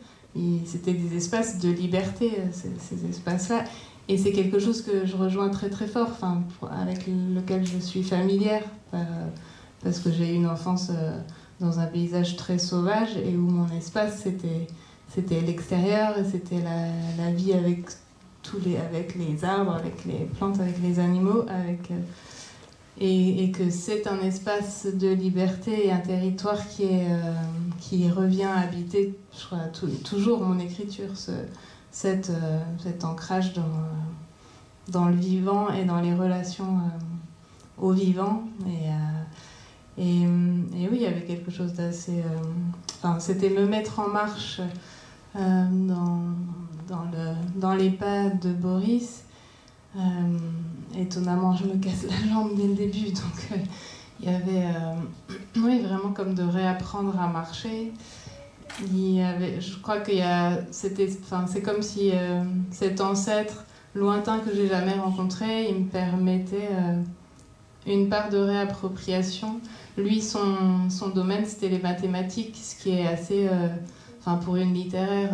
C'était des espaces de liberté, ces espaces-là. Et c'est quelque chose que je rejoins très très fort, avec lequel je suis familière, parce que j'ai eu une enfance dans un paysage très sauvage et où mon espace c'était l'extérieur et c'était la vie avec les arbres, avec les plantes, avec les animaux, et que c'est un espace de liberté et un territoire qui revient habiter, je crois, toujours mon écriture, cet ancrage dans le vivant et dans les relations au vivant. Et oui, il y avait quelque chose d'assez... c'était me mettre en marche dans les pas de Boris. Étonnamment, je me casse la jambe dès le début, donc il y avait oui, vraiment comme de réapprendre à marcher. Je crois c'est comme si cet ancêtre lointain que j'ai jamais rencontré, il me permettait une part de réappropriation. Lui, son domaine, c'était les mathématiques, ce qui est assez... Enfin, pour une littéraire,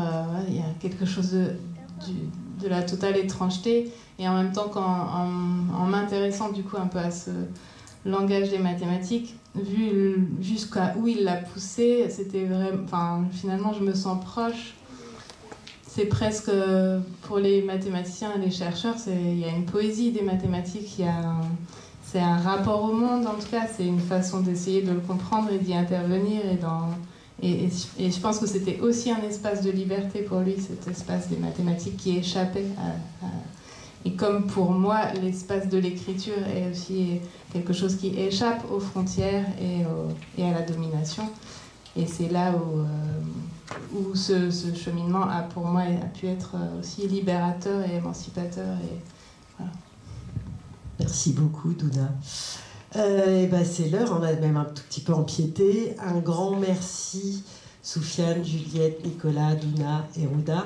il y a quelque chose de la totale étrangeté. Et en même temps, en m'intéressant du coup un peu à ce langage des mathématiques, vu jusqu'à où il l'a poussé, c'était vraiment... Enfin, finalement, je me sens proche. C'est presque, pour les mathématiciens et les chercheurs, il y a une poésie des mathématiques, c'est un rapport au monde, en tout cas, c'est une façon d'essayer de le comprendre et d'y intervenir. Et je pense que c'était aussi un espace de liberté pour lui, cet espace des mathématiques qui échappait et comme pour moi, l'espace de l'écriture est aussi quelque chose qui échappe aux frontières et à la domination. Et c'est là où ce cheminement pour moi a pu être aussi libérateur et émancipateur. Et voilà. Merci beaucoup, Douna. C'est l'heure, on a même un tout petit peu empiété. Un grand merci, Soufiane, Juliette, Nicolas, Douna et Rouda.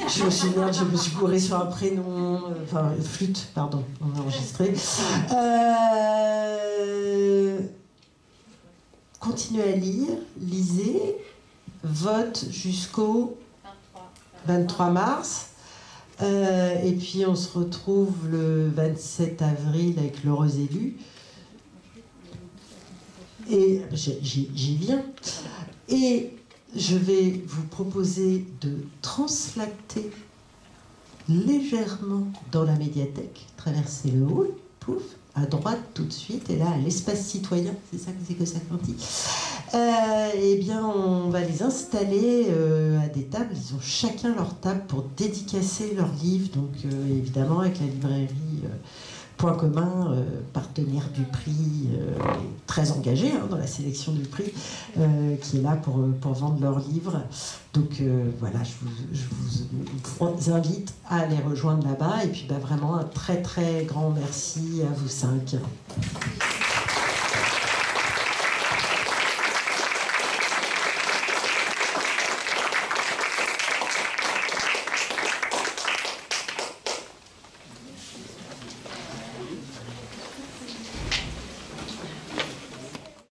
Je me suis gourée sur un prénom, flûte, pardon, on a enregistré. Continuez à lire, lisez, vote jusqu'au 23 mars. Et puis on se retrouve le 27 avril avec l'Heureux Élu. Et j'y viens. Et je vais vous proposer de translater légèrement dans la médiathèque, traverser le hall, pouf, à droite tout de suite, et là, à l'espace citoyen, c'est ça que ça dit. Eh bien, on va les installer à des tables. Ils ont chacun leur table pour dédicacer leurs livres. Donc, évidemment, avec la librairie Point Commun, partenaire du prix, très engagé dans la sélection du prix, qui est là pour vendre leurs livres. Donc, voilà, je vous invite à les rejoindre là-bas. Et puis, vraiment, un très, très grand merci à vous 5.